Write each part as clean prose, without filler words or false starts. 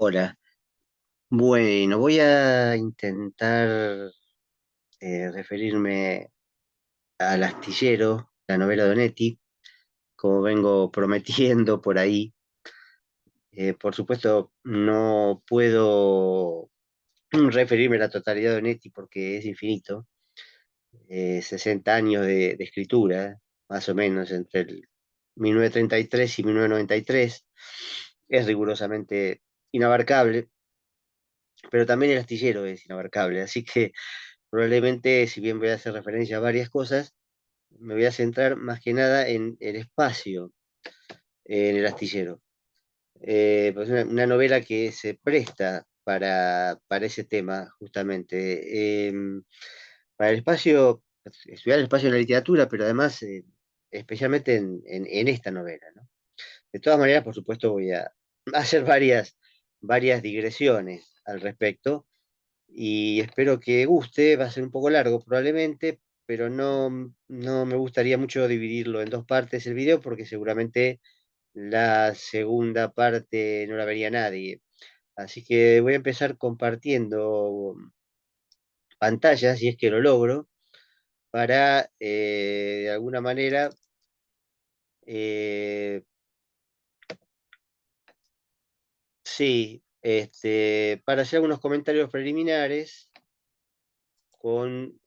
Hola. Bueno, voy a intentar referirme al Astillero, la novela de Onetti, como vengo prometiendo por ahí. Por supuesto, no puedo referirme a la totalidad de Onetti porque es infinito. 60 años de escritura, más o menos, entre el 1933 y 1993. Es rigurosamente inabarcable, pero también el Astillero es inabarcable. Así que probablemente, si bien voy a hacer referencia a varias cosas, me voy a centrar más que nada en el espacio en el astillero. Pues una novela que se presta para ese tema, justamente. Para el espacio, estudiar el espacio en la literatura, pero además, especialmente en esta novela, ¿no? De todas maneras, por supuesto, voy a hacer varias digresiones al respecto y espero que guste. Va a ser un poco largo probablemente, pero no me gustaría mucho dividirlo en dos partes el video porque seguramente la segunda parte no la vería nadie. Así que voy a empezar compartiendo pantallas, si es que lo logro, para de alguna manera, eh, sí, para hacer algunos comentarios preliminares con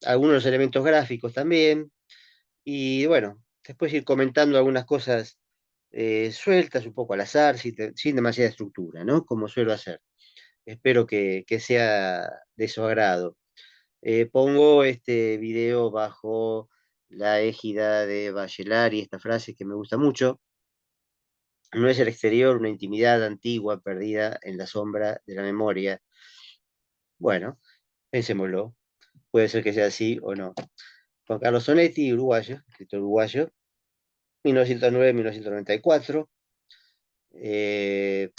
algunos elementos gráficos también. Y bueno, después ir comentando algunas cosas sueltas, un poco al azar, sin demasiada estructura, ¿no? Como suelo hacer. Espero que sea de su agrado. Pongo este video bajo la égida de Bachelard y esta frase que me gusta mucho. No es el exterior una intimidad antigua perdida en la sombra de la memoria. Bueno, pensémoslo. Puede ser que sea así o no. Juan Carlos Sonetti, uruguayo, escritor uruguayo, 1909-1994. Eh,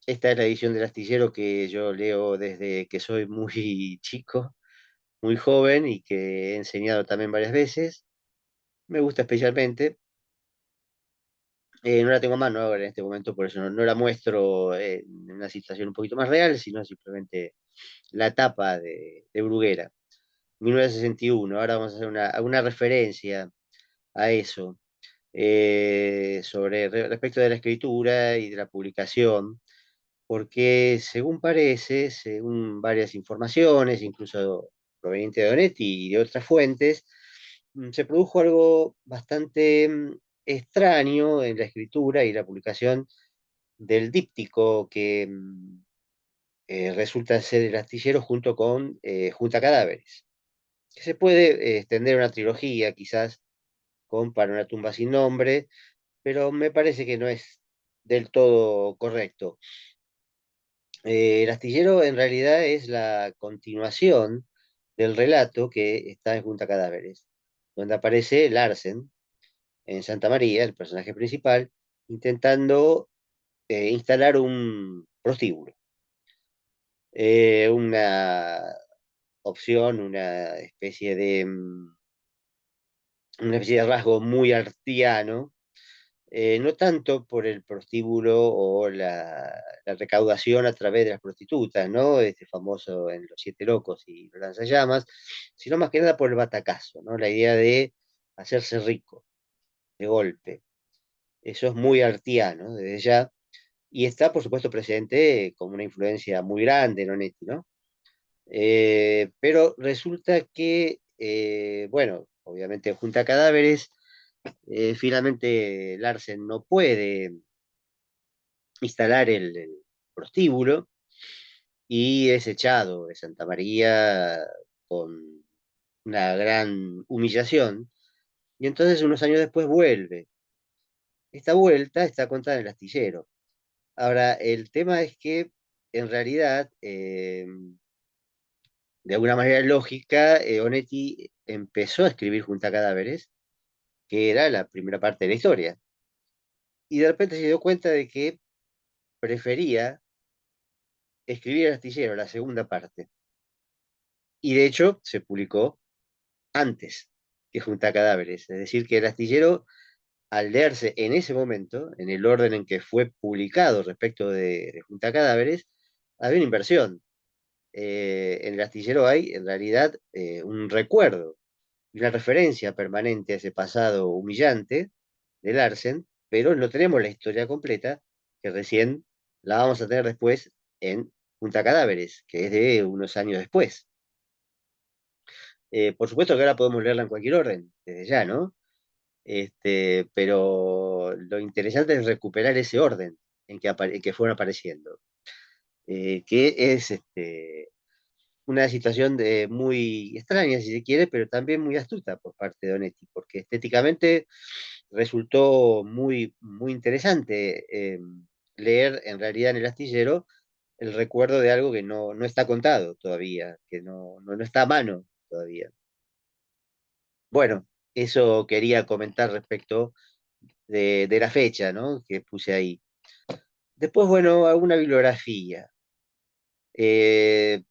Esta es la edición del Astillero que yo leo desde que soy muy chico, muy joven y que he enseñado también varias veces. Me gusta especialmente. No la tengo a mano ahora en este momento, por eso no la muestro en una situación un poquito más real, sino simplemente la tapa de Bruguera, 1961. Ahora vamos a hacer una referencia a eso, respecto de la escritura y de la publicación, porque según parece, según varias informaciones, incluso provenientes de Donetti y de otras fuentes, se produjo algo bastante extraño en la escritura y la publicación del díptico que resulta ser el astillero junto con Junta Cadáveres, que se puede extender una trilogía quizás con Para una tumba sin nombre, pero me parece que no es del todo correcto. El astillero en realidad es la continuación del relato que está en Junta Cadáveres, donde aparece Larsen en Santa María, el personaje principal, intentando instalar un prostíbulo. Una opción, una especie de rasgo muy artiano, no tanto por el prostíbulo o la recaudación a través de las prostitutas, ¿no? Este famoso en Los Siete Locos y Los Lanzallamas, sino más que nada por el batacazo, ¿no? La idea de hacerse rico de golpe. Eso es muy artiano desde ya, y está, por supuesto, presente como una influencia muy grande en Onetti, ¿no? Pero resulta que, bueno, obviamente junta cadáveres. Finalmente Larsen no puede instalar el prostíbulo y es echado de Santa María con una gran humillación. Y entonces unos años después vuelve. Esta vuelta está contada en el astillero. Ahora, el tema es que en realidad, de alguna manera lógica, Onetti empezó a escribir Junta a Cadáveres, que era la primera parte de la historia. Y de repente se dio cuenta de que prefería escribir El astillero, la segunda parte. Y de hecho se publicó antes que Junta Cadáveres. Es decir, que El astillero al leerse en ese momento, en el orden en que fue publicado respecto de Junta Cadáveres, había una inversión. En el astillero hay, en realidad, un recuerdo y una referencia permanente a ese pasado humillante de Larsen, pero no tenemos la historia completa, que recién la vamos a tener después en Junta Cadáveres, que es de unos años después. Por supuesto que ahora podemos leerla en cualquier orden, desde ya, ¿no? Pero lo interesante es recuperar ese orden en que fueron apareciendo, que es una situación muy extraña, si se quiere, pero también muy astuta por parte de Onetti, porque estéticamente resultó muy interesante leer en realidad en el astillero el recuerdo de algo que no está contado todavía, que no está a mano todavía. Bueno, eso quería comentar respecto de la fecha, ¿no? Que puse ahí. Después, bueno, alguna bibliografía. Eh,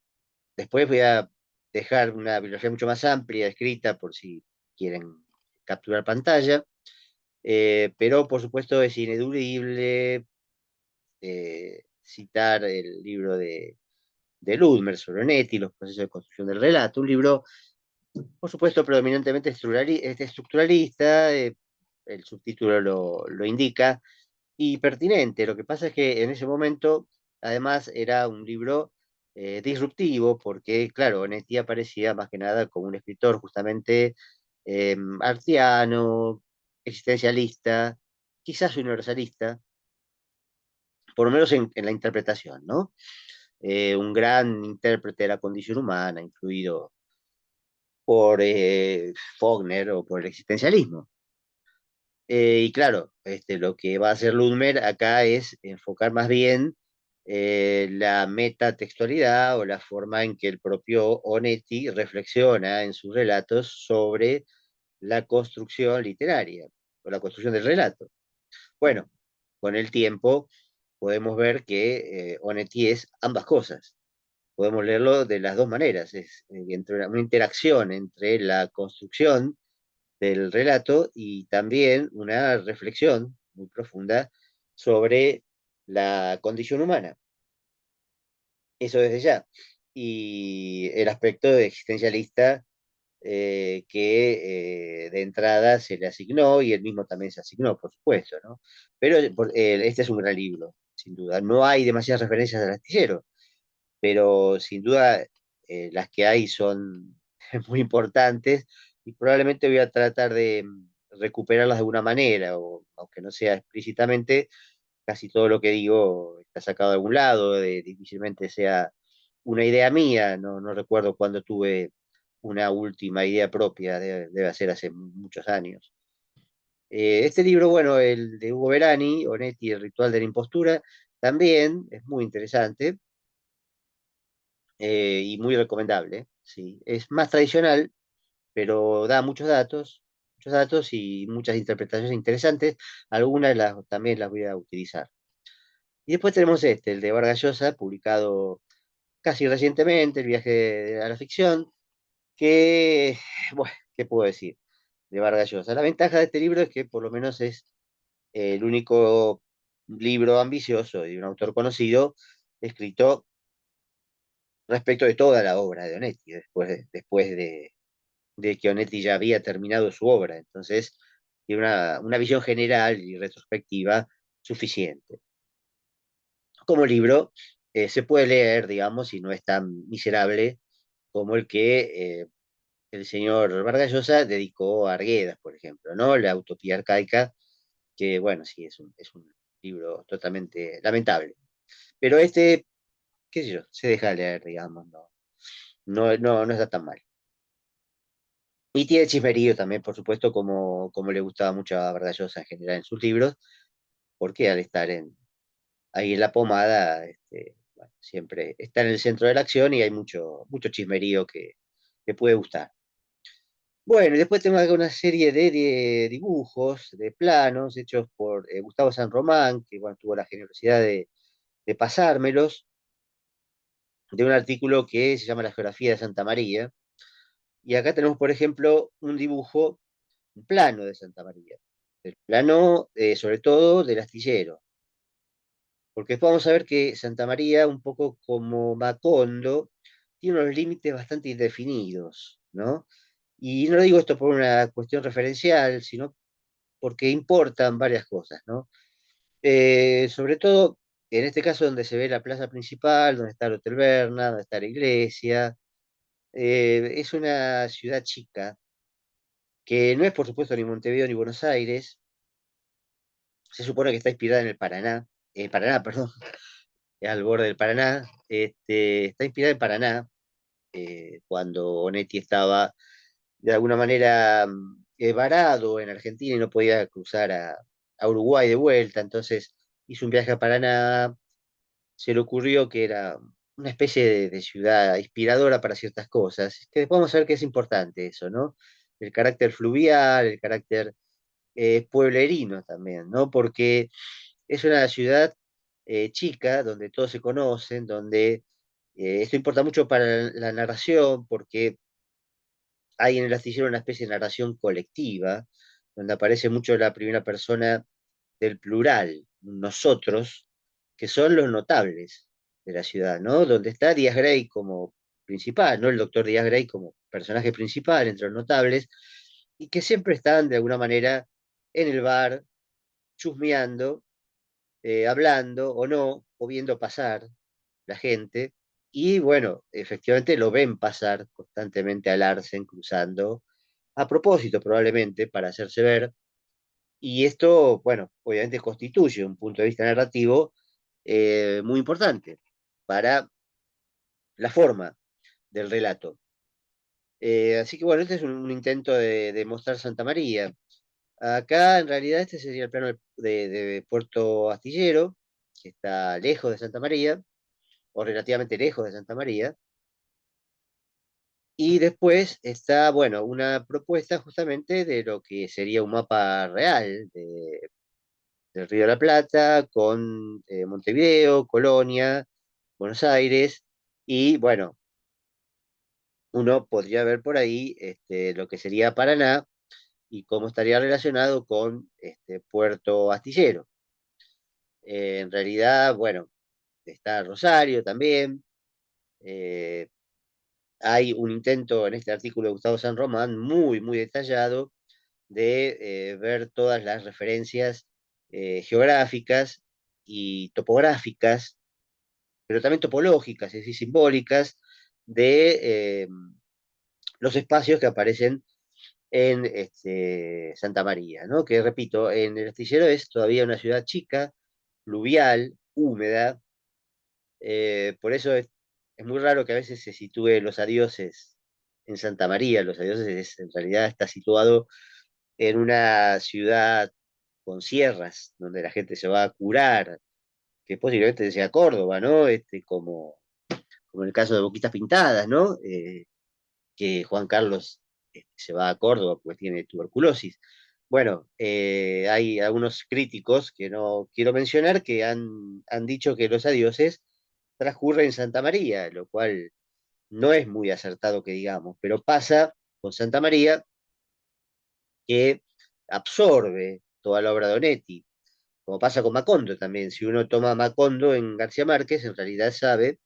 Después voy a dejar una bibliografía mucho más amplia, escrita, por si quieren capturar pantalla. Pero, por supuesto, es ineludible citar el libro de Ludmer, Soronetti, Los procesos de construcción del relato, un libro, por supuesto, predominantemente estructuralista, el subtítulo lo indica, y pertinente. Lo que pasa es que en ese momento, además, era un libro disruptivo, porque, claro, Onetti aparecía más que nada como un escritor justamente artiano, existencialista, quizás universalista, por lo menos en la interpretación, ¿no? Un gran intérprete de la condición humana, influido por Faulkner o por el existencialismo. Y claro, lo que va a hacer Ludmer acá es enfocar más bien la metatextualidad o la forma en que el propio Onetti reflexiona en sus relatos sobre la construcción literaria o la construcción del relato. Bueno, con el tiempo podemos ver que Onetti es ambas cosas. Podemos leerlo de las dos maneras, es entre una interacción entre la construcción del relato y también una reflexión muy profunda sobre la condición humana. Eso desde ya. Y el aspecto de existencialista que de entrada se le asignó y él mismo también se asignó, por supuesto, ¿no? Pero este es un gran libro, sin duda. No hay demasiadas referencias al astillero, pero sin duda las que hay son muy importantes y probablemente voy a tratar de recuperarlas de alguna manera, o aunque no sea explícitamente, casi todo lo que digo está sacado de algún lado, difícilmente sea una idea mía, no recuerdo cuándo tuve una última idea propia, debe ser hace muchos años. Este libro, bueno, el de Hugo Verani, Onetti, El ritual de la impostura, también es muy interesante y muy recomendable. Sí. Es más tradicional, pero da muchos datos y muchas interpretaciones interesantes. Algunas también las voy a utilizar. Y después tenemos el de Vargas Llosa, publicado casi recientemente, El viaje a la ficción, que, bueno, ¿qué puedo decir de Vargas Llosa? La ventaja de este libro es que por lo menos es el único libro ambicioso de un autor conocido escrito respecto de toda la obra de Onetti, después de que Onetti ya había terminado su obra. Entonces, tiene una visión general y retrospectiva suficiente. Como libro, se puede leer, digamos, y no es tan miserable como el que el señor Vargas Llosa dedicó a Arguedas, por ejemplo, ¿no? La Utopía Arcaica, que, bueno, sí, es un libro totalmente lamentable. Pero qué sé yo, se deja leer, digamos, no está tan mal. Y tiene chismerío también, por supuesto, como le gustaba mucho a Vargas Llosa en general en sus libros, porque al estar ahí en la pomada, bueno, siempre está en el centro de la acción y hay mucho chismerío que puede gustar. Bueno, y después tengo acá una serie de dibujos, de planos, hechos por Gustavo San Román, que bueno, tuvo la generosidad de pasármelos, de un artículo que se llama La geografía de Santa María. Y acá tenemos, por ejemplo, un dibujo, un plano de Santa María. el plano sobre todo del astillero, porque después vamos a ver que Santa María, un poco como Macondo, tiene unos límites bastante indefinidos, ¿no? Y no digo esto por una cuestión referencial, sino porque importan varias cosas, ¿no? Sobre todo, en este caso, donde se ve la plaza principal, donde está el Hotel Berna, donde está la iglesia, es una ciudad chica, que no es, por supuesto, ni Montevideo ni Buenos Aires, se supone que está inspirada en el Paraná, Paraná, perdón, al borde del Paraná, está inspirada en Paraná, cuando Onetti estaba de alguna manera varado en Argentina y no podía cruzar a Uruguay de vuelta, entonces hizo un viaje a Paraná, se le ocurrió que era una especie de ciudad inspiradora para ciertas cosas, que después vamos a ver que es importante eso, ¿no? El carácter fluvial, el carácter pueblerino también, ¿no? Porque es una ciudad chica, donde todos se conocen, donde esto importa mucho para la narración, porque hay en el astillero una especie de narración colectiva, donde aparece mucho la primera persona del plural, nosotros, que son los notables de la ciudad, ¿no? Donde está Díaz Grey como principal, ¿no? El doctor Díaz Grey como personaje principal entre los notables, y que siempre están de alguna manera en el bar, chusmeando, hablando o no, o viendo pasar la gente. Y bueno, efectivamente lo ven pasar constantemente a Larsen cruzando, a propósito probablemente para hacerse ver. Y esto, bueno, obviamente constituye un punto de vista narrativo muy importante para la forma del relato. Así que bueno, este es un intento de mostrar Santa María. Acá en realidad este sería el plano de Puerto Astillero, que está lejos de Santa María, o relativamente lejos de Santa María. Y después está, bueno, una propuesta justamente de lo que sería un mapa real del Río de la Plata con Montevideo, Colonia, Buenos Aires, y bueno, uno podría ver por ahí lo que sería Paraná y cómo estaría relacionado con Puerto Astillero. En realidad, bueno, está Rosario también. eh, Hay un intento en este artículo de Gustavo San Román muy, muy detallado de ver todas las referencias geográficas y topográficas, pero también topológicas, es decir, simbólicas, de los espacios que aparecen en Santa María, ¿no? Que repito, en el astillero es todavía una ciudad chica, fluvial, húmeda, por eso es muy raro que a veces se sitúe los adioses en Santa María. Los adioses en realidad está situado en una ciudad con sierras, donde la gente se va a curar, que posiblemente sea Córdoba, ¿no? Como en el caso de Boquitas Pintadas, ¿no? Que Juan Carlos se va a Córdoba porque tiene tuberculosis. Bueno, hay algunos críticos que no quiero mencionar que han dicho que los adioses transcurren en Santa María, lo cual no es muy acertado que digamos, pero pasa con Santa María que absorbe toda la obra de Onetti, como pasa con Macondo también. Si uno toma Macondo en García Márquez, en realidad sabe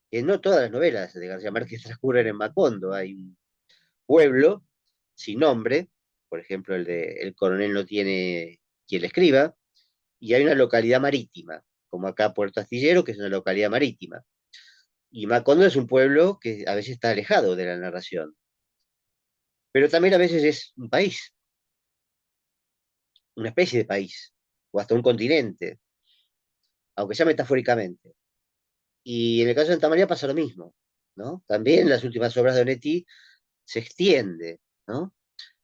que no todas las novelas de García Márquez transcurren en Macondo. Hay un pueblo sin nombre, por ejemplo, el de El coronel no tiene quien le escriba, y hay una localidad marítima, como acá Puerto Astillero, que es una localidad marítima. Y Macondo es un pueblo que a veces está alejado de la narración, pero también a veces es un país, una especie de país, o hasta un continente, aunque sea metafóricamente. Y en el caso de Santa María pasa lo mismo, ¿no? También las últimas obras de Onetti se extiende, ¿no?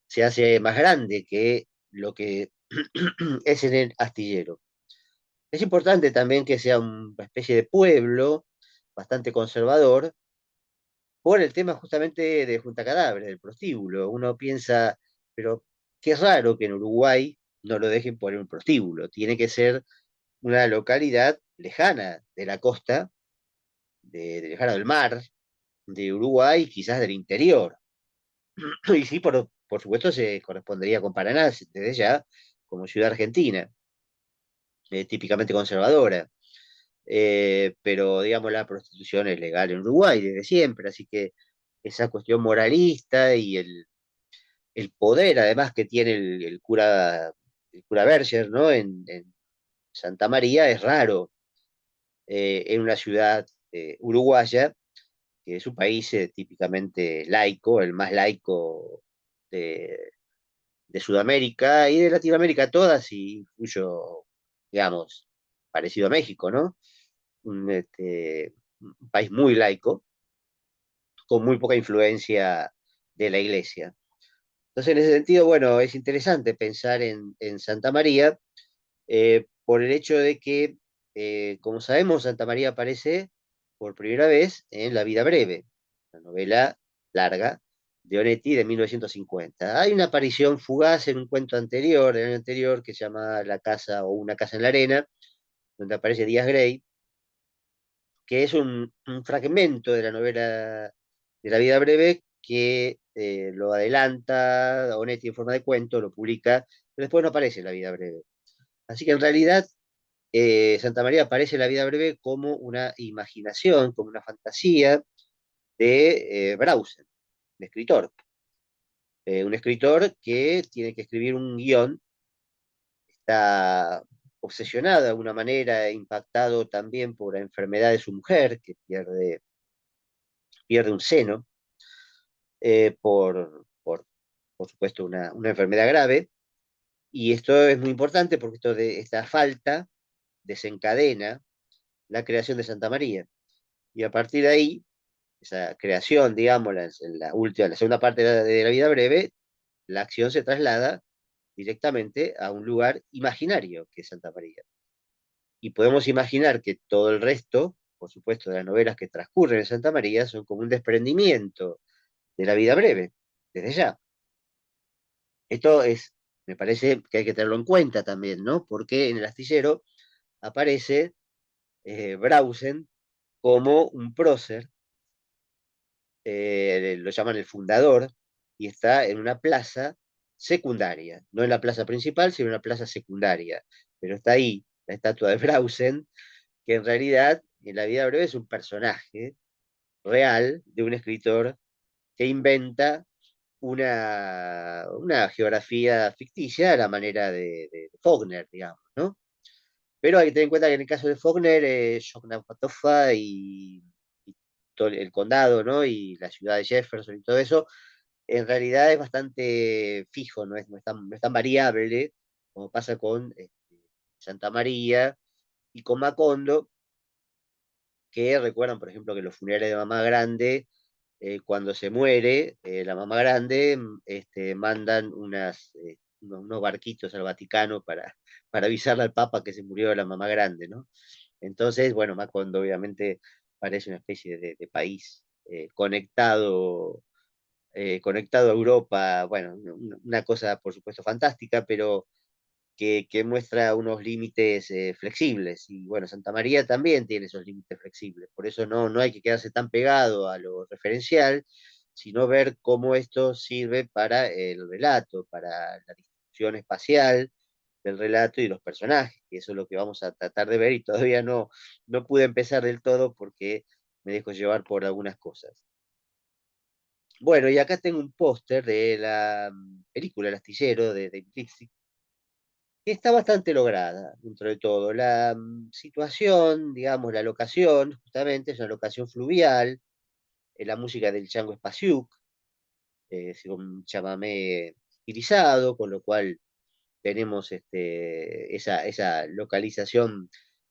Se hace más grande que lo que es en el astillero. Es importante también que sea una especie de pueblo bastante conservador por el tema justamente de Junta Cadáveres, del prostíbulo. Uno piensa, pero qué raro que en Uruguay no lo dejen poner un prostíbulo. Tiene que ser una localidad lejana de la costa, lejana del mar, de Uruguay, quizás del interior. Y sí, por supuesto, se correspondería con Paraná desde ya, como ciudad argentina, típicamente conservadora. Pero digamos la prostitución es legal en Uruguay desde siempre, así que esa cuestión moralista y el poder además que tiene el cura Berger, ¿no? En Santa María es raro en una ciudad uruguaya, que es un país típicamente laico, el más laico de, de Sudamérica y de Latinoamérica todas, y incluyo, digamos, parecido a México, ¿no? Un país muy laico, con muy poca influencia de la iglesia. Entonces, en ese sentido, bueno, es interesante pensar en Santa María por el hecho de que, como sabemos, Santa María aparece por primera vez en La vida breve, la novela larga de Onetti de 1950. Hay una aparición fugaz en un cuento anterior, del año anterior, que se llama La casa o Una casa en la arena, donde aparece Díaz Grey, que es un fragmento de la novela de La vida breve que lo adelanta Onetti en forma de cuento, lo publica, pero después no aparece en La vida breve. Así que en realidad Santa María aparece en La vida breve como una imaginación, como una fantasía de Brausen, un escritor. Un escritor que tiene que escribir un guión, está obsesionado de alguna manera, impactado también por la enfermedad de su mujer, que pierde un seno, por supuesto, una enfermedad grave. Y esto es muy importante porque esta falta desencadena la creación de Santa María. Y a partir de ahí, esa creación, digamos, en la última, en la segunda parte de la vida breve, la acción se traslada directamente a un lugar imaginario que es Santa María. Y podemos imaginar que todo el resto, por supuesto, de las novelas que transcurren en Santa María son como un desprendimiento de la vida breve, desde ya. Esto es, me parece que hay que tenerlo en cuenta también, ¿no? Porque en el astillero aparece Brausen como un prócer, lo llaman el fundador, y está en una plaza secundaria, no en la plaza principal, sino en una plaza secundaria. Pero está ahí la estatua de Brausen, que en realidad en la vida breve es un personaje real de un escritor que inventa una geografía ficticia a la manera de Faulkner, digamos, ¿no? Pero hay que tener en cuenta que en el caso de Faulkner, Yoknapatawpha y todo el condado, ¿no? Y la ciudad de Jefferson y todo eso, en realidad es bastante fijo, no es tan variable como pasa con Santa María y con Macondo, que recuerdan, por ejemplo, que los funerales de Mamá Grande, cuando se muere la Mamá Grande, mandan unos barquitos al Vaticano para avisarle al Papa que se murió la Mamá Grande, ¿no? Entonces, bueno, Macondo obviamente parece una especie de país conectado a Europa, bueno, una cosa por supuesto fantástica, pero que muestra unos límites flexibles. Y bueno, Santa María también tiene esos límites flexibles, por eso no hay que quedarse tan pegado a lo referencial, sino ver cómo esto sirve para el relato, para la distribución espacial del relato y los personajes, que eso es lo que vamos a tratar de ver y todavía no pude empezar del todo porque me dejo llevar por algunas cosas. Bueno, y acá tengo un póster de la película El astillero de Lipsic, que está bastante lograda dentro de todo. La situación, digamos, la locación, justamente es una locación fluvial, la música del Chango Espasiuk, es un chamamé estilizado, con lo cual tenemos esa localización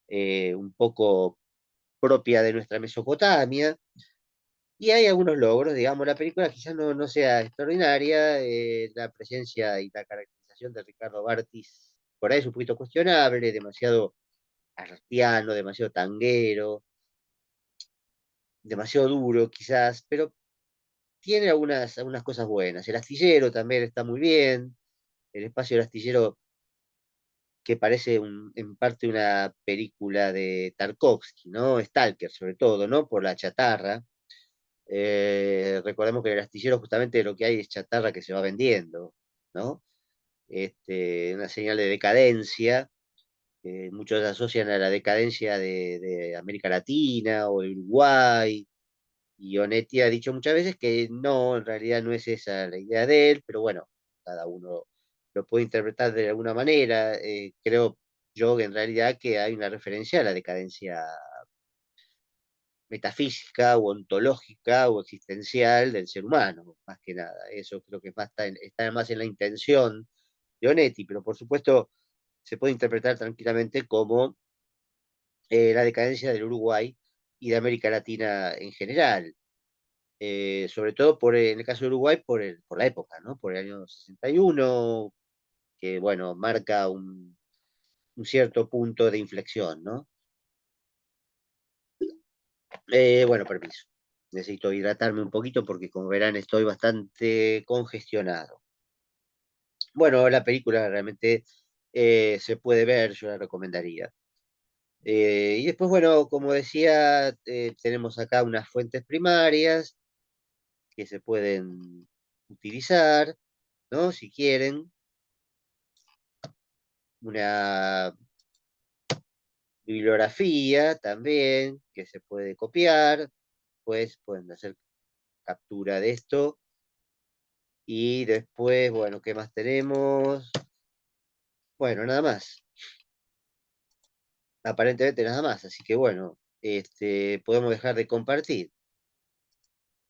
un poco propia de nuestra Mesopotamia. Y hay algunos logros, digamos, la película quizás no sea extraordinaria, la presencia y la caracterización de Ricardo Bartis por ahí es un poquito cuestionable, demasiado artiano, demasiado tanguero, demasiado duro quizás, pero tiene algunas cosas buenas. El astillero también está muy bien, el espacio del astillero que parece en parte una película de Tarkovsky, ¿no? Stalker sobre todo, ¿no? Por la chatarra. Recordemos que en el astillero justamente lo que hay es chatarra que se va vendiendo, ¿no? una señal de decadencia. Muchos asocian a la decadencia de América Latina o de Uruguay, y Onetti ha dicho muchas veces que no, en realidad no es esa la idea de él, pero bueno, cada uno lo puede interpretar de alguna manera. Creo yo que en realidad que hay una referencia a la decadencia metafísica o ontológica o existencial del ser humano, más que nada. Eso creo que está más en la intención de Onetti, pero por supuesto se puede interpretar tranquilamente como la decadencia del Uruguay y de América Latina en general. Sobre todo en el caso de Uruguay por la época, ¿no? Por el año 61, que bueno, marca un cierto punto de inflexión, ¿no? Bueno, permiso. Necesito hidratarme un poquito porque como verán estoy bastante congestionado. Bueno, la película realmente se puede ver, yo la recomendaría. Y después, bueno, como decía, tenemos acá unas fuentes primarias que se pueden utilizar, ¿no? Si quieren, una bibliografía también que se puede copiar, pues pueden hacer captura de esto. Y después, bueno, ¿qué más tenemos? Bueno, nada más. Aparentemente nada más. Así que bueno, podemos dejar de compartir.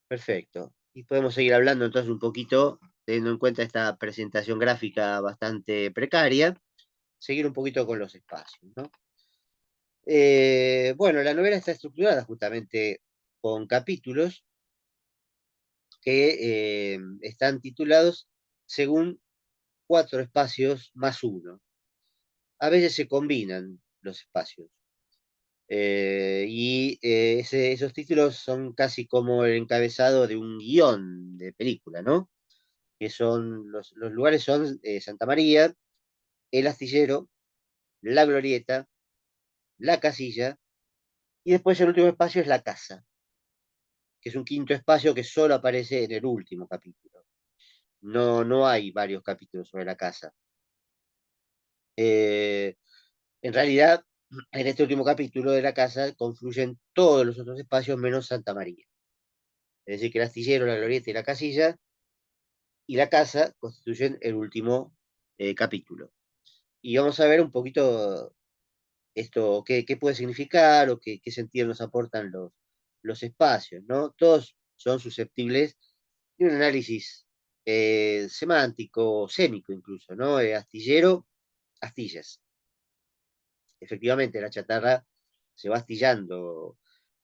Perfecto. Y podemos seguir hablando entonces un poquito, teniendo en cuenta esta presentación gráfica bastante precaria, seguir un poquito con los espacios, ¿no? Bueno, la novela está estructurada justamente con capítulos que están titulados según cuatro espacios más uno. A veces se combinan los espacios. Esos títulos son casi como el encabezado de un guión de película, ¿no? Que son, los lugares son Santa María, el Astillero, la Glorieta, la Casilla, y después el último espacio es la Casa, que es un quinto espacio que solo aparece en el último capítulo. No, no hay varios capítulos sobre la Casa. Eh, En realidad, en este último capítulo de la casa confluyen todos los otros espacios menos Santa María. Es decir, que el astillero, la glorieta y la casilla y la casa constituyen el último capítulo. Y vamos a ver un poquito esto, qué puede significar o qué sentido nos aportan los espacios, ¿no? Todos son susceptibles de un análisis semántico, sémico incluso, ¿no? Astillero, astillas. Efectivamente, la chatarra se va astillando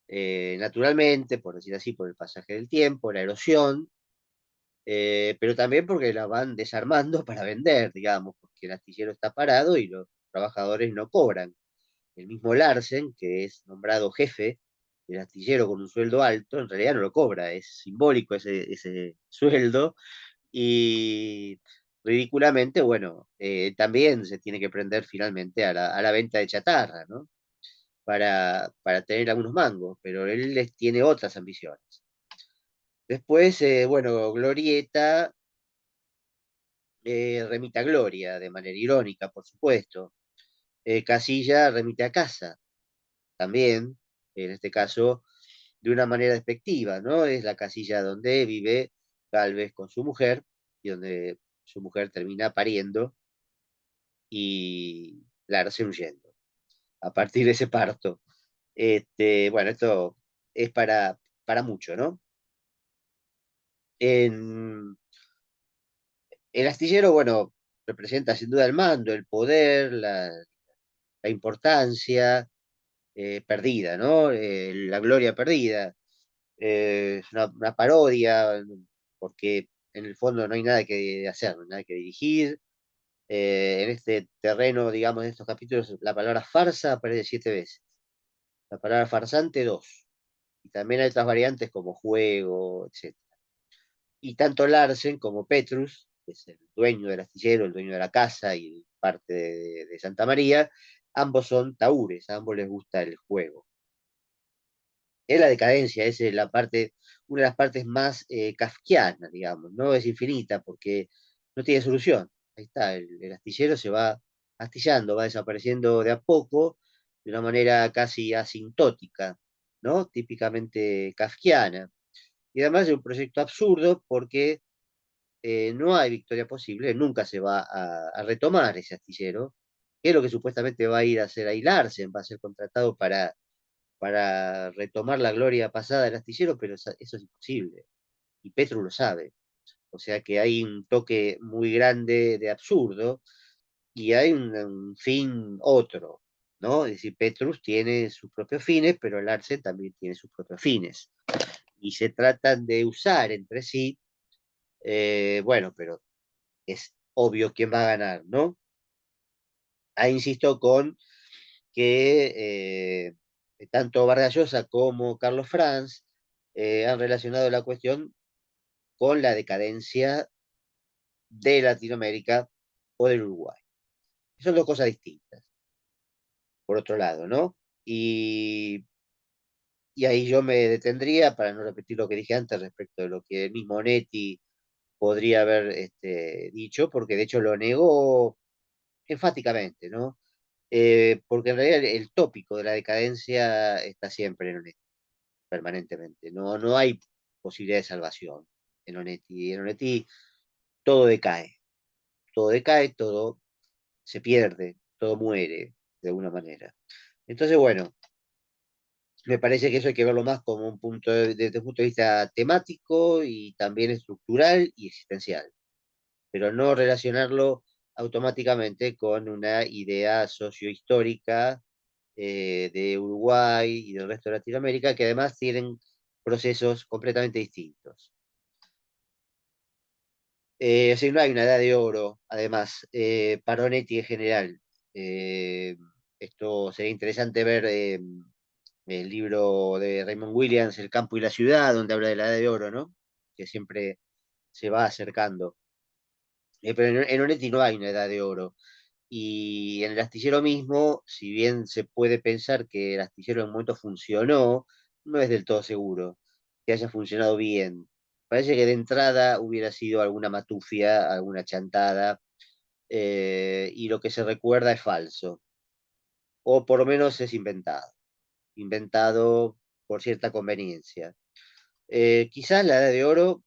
naturalmente, por decir así, por el pasaje del tiempo, la erosión, pero también porque la van desarmando para vender, digamos, porque el astillero está parado y los trabajadores no cobran. El mismo Larsen, que es nombrado jefe del astillero con un sueldo alto, en realidad no lo cobra, es simbólico ese sueldo y ridículamente, bueno, también se tiene que prender finalmente a la venta de chatarra, ¿no? Para tener algunos mangos, pero él les tiene otras ambiciones. Después, bueno, Glorieta remite a Gloria, de manera irónica, por supuesto. Casilla remite a casa, también, en este caso, de una manera despectiva, ¿no? Es la casilla donde vive Galvez con su mujer y donde su mujer termina pariendo y Larsen huyendo a partir de ese parto. Bueno, esto es para mucho, ¿no? En el astillero, bueno, representa sin duda el mando, el poder, la importancia perdida, ¿no? La gloria perdida. Es una parodia, porque en el fondo no hay nada que hacer, no hay nada que dirigir. En este terreno, digamos, en estos capítulos, la palabra farsa aparece 7 veces. La palabra farsante, dos. Y también hay otras variantes como juego, etc. Y tanto Larsen como Petrus, que es el dueño del astillero, el dueño de la casa y parte de Santa María, ambos son taúres, a ambos les gusta el juego. Es la decadencia, es una de las partes más kafkianas, digamos, no es infinita porque no tiene solución. ahí está, el astillero se va astillando, va desapareciendo de a poco, de una manera casi asintótica, ¿no? Típicamente kafkiana. Y además es un proyecto absurdo porque no hay victoria posible, nunca se va a retomar ese astillero, que es lo que supuestamente va a ir a hacer ahí Larsen, va a ser contratado para retomar la gloria pasada del astillero, pero eso es imposible, y Petru lo sabe. O sea que hay un toque muy grande de absurdo y hay un fin otro, ¿no? Es decir, Petrus tiene sus propios fines, pero Larsen también tiene sus propios fines. Y se tratan de usar entre sí, bueno, pero es obvio quién va a ganar, ¿no? Ahí insisto con que tanto Vargas Llosa como Carlos Franz han relacionado la cuestión con la decadencia de Latinoamérica o del Uruguay. Son dos cosas distintas, por otro lado, ¿no? Y ahí yo me detendría para no repetir lo que dije antes respecto de lo que el mismo Netti podría haber dicho, porque de hecho lo negó enfáticamente, ¿no? Porque en realidad el tópico de la decadencia está siempre en Onetti, permanentemente. No, no hay posibilidad de salvación en Onetti. En Onetti todo decae, todo decae, todo se pierde, todo muere de alguna manera. Entonces, bueno, me parece que eso hay que verlo más como un punto desde un punto de vista temático y también estructural y existencial, pero no relacionarlo automáticamente con una idea sociohistórica de Uruguay y del resto de Latinoamérica, que además tienen procesos completamente distintos. Así no hay una edad de oro, además, para Onetti en general. Eh, Esto sería interesante ver el libro de Raymond Williams, El campo y la ciudad, donde habla de la edad de oro, ¿no? Que siempre se va acercando. Pero en Onetti no hay una edad de oro. Y en el astillero mismo, si bien se puede pensar que el astillero en un momento funcionó, no es del todo seguro que haya funcionado bien. Parece que de entrada hubiera sido alguna matufia, alguna chantada, y lo que se recuerda es falso, o por lo menos es inventado, inventado por cierta conveniencia. Quizás la edad de oro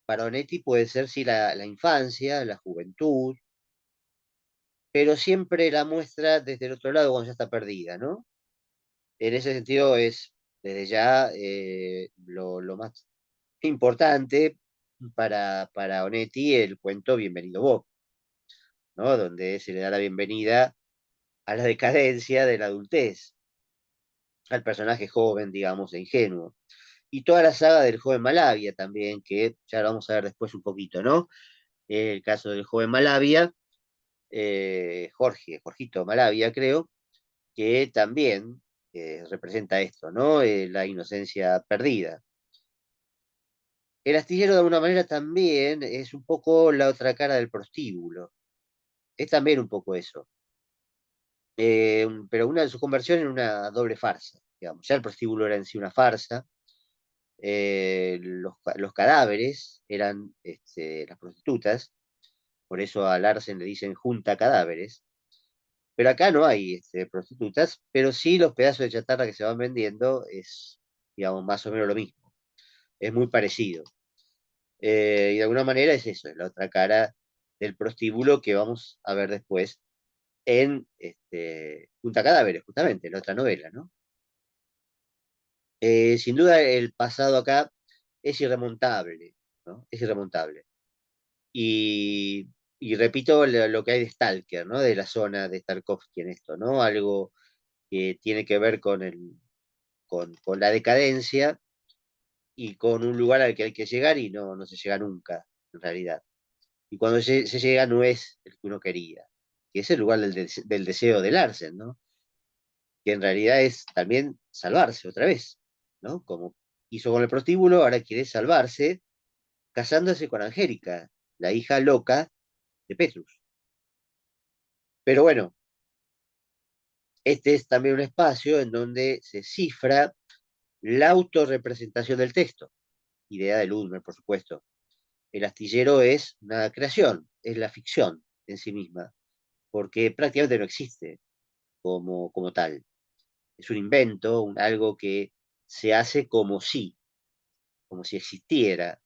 para Onetti puede ser sí la infancia, la juventud, pero siempre la muestra desde el otro lado cuando ya está perdida, ¿no? En ese sentido es desde ya lo más importante para Onetti el cuento Bienvenido Bob, ¿no? Donde se le da la bienvenida a la decadencia de la adultez, al personaje joven, digamos, e ingenuo. Y toda la saga del joven Malavia también, que ya lo vamos a ver después un poquito, ¿no? El caso del joven Malavia, Jorgito Malavia, creo, que también representa esto, ¿no? La inocencia perdida. El astillero de alguna manera también es un poco la otra cara del prostíbulo. Es también un poco eso. Pero una de sus conversiones en una doble farsa, digamos. Ya el prostíbulo era en sí una farsa. Los cadáveres eran las prostitutas. Por eso a Larsen le dicen junta cadáveres. Pero acá no hay prostitutas, pero sí los pedazos de chatarra que se van vendiendo es, digamos, más o menos lo mismo. Es muy parecido. Y de alguna manera es eso, es la otra cara del prostíbulo que vamos a ver después en Junta Cadáveres, justamente, la otra novela, ¿no? Sin duda el pasado acá es irremontable, ¿no? Es irremontable. Y, y repito lo que hay de Stalker, ¿no? De la zona de Tarkovsky en esto, ¿no? Algo que tiene que ver con la decadencia y con un lugar al que hay que llegar y no se llega nunca, en realidad. Y cuando se llega no es el que uno quería, que es el lugar del deseo de Larsen, ¿no? Que en realidad es también salvarse otra vez, ¿no? Como hizo con el prostíbulo, ahora quiere salvarse casándose con Angélica, la hija loca de Petrus. Pero bueno, este es también un espacio en donde se cifra la autorrepresentación del texto, idea de Ludmer, por supuesto. El astillero es una creación, es la ficción, en sí misma, porque prácticamente no existe como tal. Es un invento, algo que se hace como si existiera,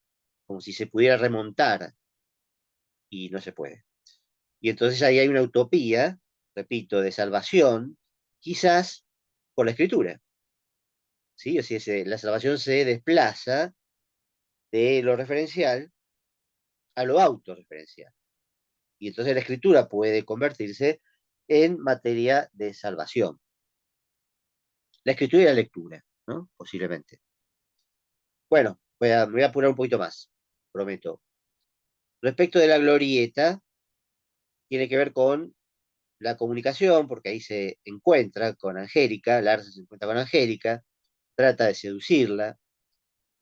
como si se pudiera remontar, y no se puede. Y entonces ahí hay una utopía, repito, de salvación, quizás por la escritura, ¿sí? O sea, la salvación se desplaza de lo referencial a lo autorreferencial. Y entonces la escritura puede convertirse en materia de salvación. La escritura y la lectura, ¿no? Posiblemente. Bueno, me voy a apurar un poquito más, prometo. Respecto de la glorieta, tiene que ver con la comunicación, porque ahí se encuentra con Angélica, Larsa se encuentra con Angélica, trata de seducirla.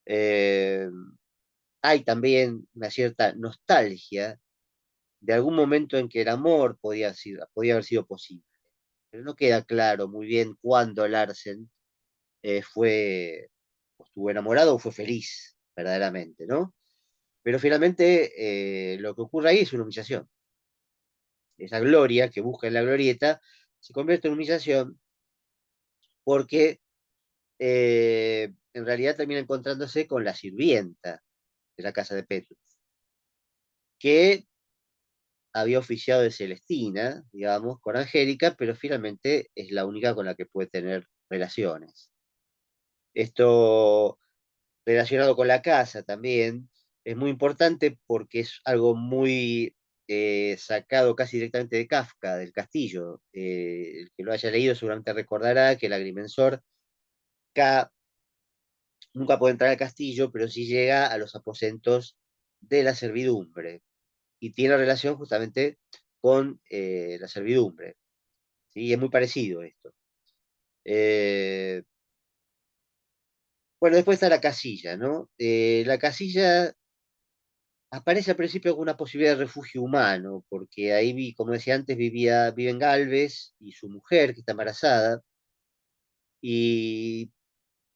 Eh, Hay también una cierta nostalgia de algún momento en que el amor podía haber sido posible. Pero no queda claro muy bien cuándo Larsen estuvo enamorado o fue feliz, verdaderamente, ¿no? Pero finalmente lo que ocurre ahí es una humillación. Esa gloria que busca en la glorieta se convierte en humillación porque en realidad termina encontrándose con la sirvienta de la casa de Petrus, que había oficiado de Celestina, digamos, con Angélica, pero finalmente es la única con la que puede tener relaciones. Esto relacionado con la casa también es muy importante porque es algo muy sacado casi directamente de Kafka, del Castillo. El que lo haya leído seguramente recordará que el agrimensor K nunca puede entrar al castillo, pero sí llega a los aposentos de la servidumbre y tiene relación justamente con la servidumbre. ¿Sí? Es muy parecido esto. Eh, bueno, después está la casilla, ¿no? La casilla aparece al principio como una posibilidad de refugio humano, porque ahí, como decía antes, viven Galvez y su mujer, que está embarazada, y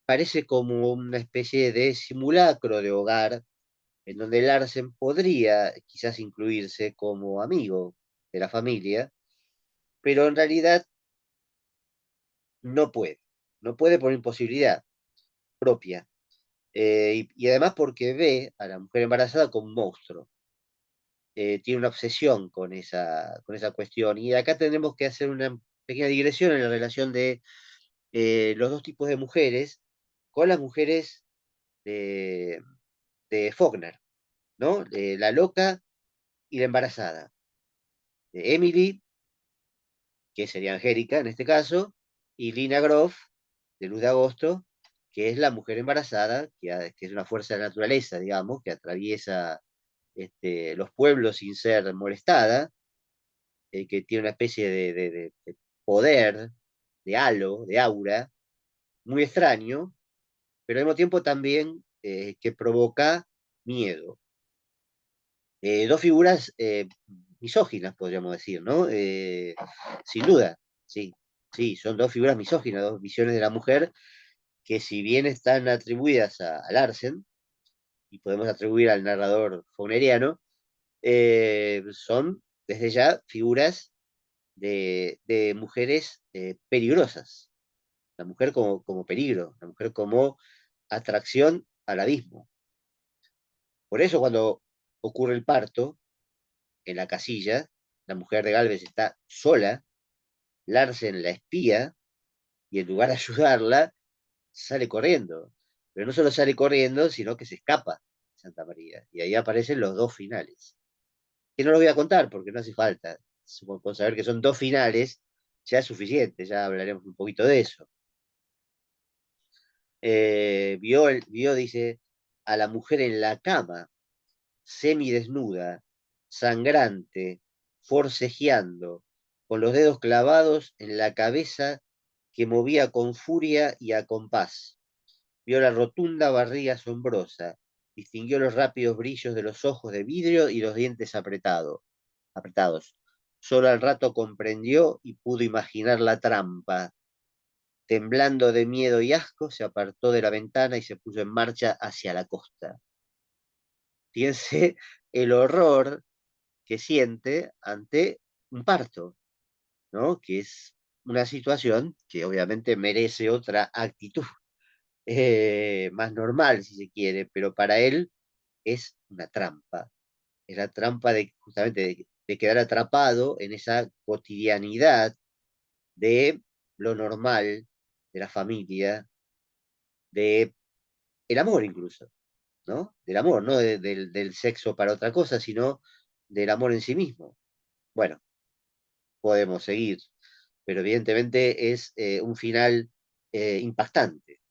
parece como una especie de simulacro de hogar en donde Larsen podría quizás incluirse como amigo de la familia, pero en realidad no puede. No puede por imposibilidad propia. Y además porque ve a la mujer embarazada como un monstruo. Tiene una obsesión con esa cuestión. Y acá tenemos que hacer una pequeña digresión en la relación de los dos tipos de mujeres con las mujeres de, de Faulkner, ¿no? La loca y la embarazada. Emily, que sería Angélica en este caso, y Lina Groff, de Luz de Agosto, que es la mujer embarazada, que es una fuerza de la naturaleza, digamos, que atraviesa los pueblos sin ser molestada, que tiene una especie de poder, de halo, de aura, muy extraño, pero al mismo tiempo también que provoca miedo. Dos figuras misóginas, podríamos decir, ¿no? Sin duda, sí, sí, son dos figuras misóginas, dos visiones de la mujer que si bien están atribuidas a Larsen, y podemos atribuir al narrador fauneriano, son desde ya figuras de mujeres peligrosas, la mujer como peligro, la mujer como atracción al abismo. Por eso cuando ocurre el parto en la casilla, la mujer de Galvez está sola, Larsen la espía y en lugar de ayudarla, sale corriendo. Pero no solo sale corriendo, sino que se escapa de Santa María. Y ahí aparecen los dos finales. Que no lo voy a contar porque no hace falta. Con saber que son dos finales ya es suficiente, ya hablaremos un poquito de eso. Dice, a la mujer en la cama, semidesnuda, sangrante, forcejeando, con los dedos clavados en la cabeza que movía con furia y a compás. Vio la rotunda barriga asombrosa, distinguió los rápidos brillos de los ojos de vidrio y los dientes apretados. Solo al rato comprendió y pudo imaginar la trampa. Temblando de miedo y asco, se apartó de la ventana y se puso en marcha hacia la costa. Fíjense el horror que siente ante un parto, ¿no? Que es una situación que obviamente merece otra actitud, más normal, si se quiere, pero para él es una trampa. Es la trampa de justamente de quedar atrapado en esa cotidianidad de lo normal, de la familia, de el amor incluso, ¿no? Del amor, no del sexo para otra cosa, sino del amor en sí mismo. Bueno, podemos seguir, pero evidentemente es un final impactante.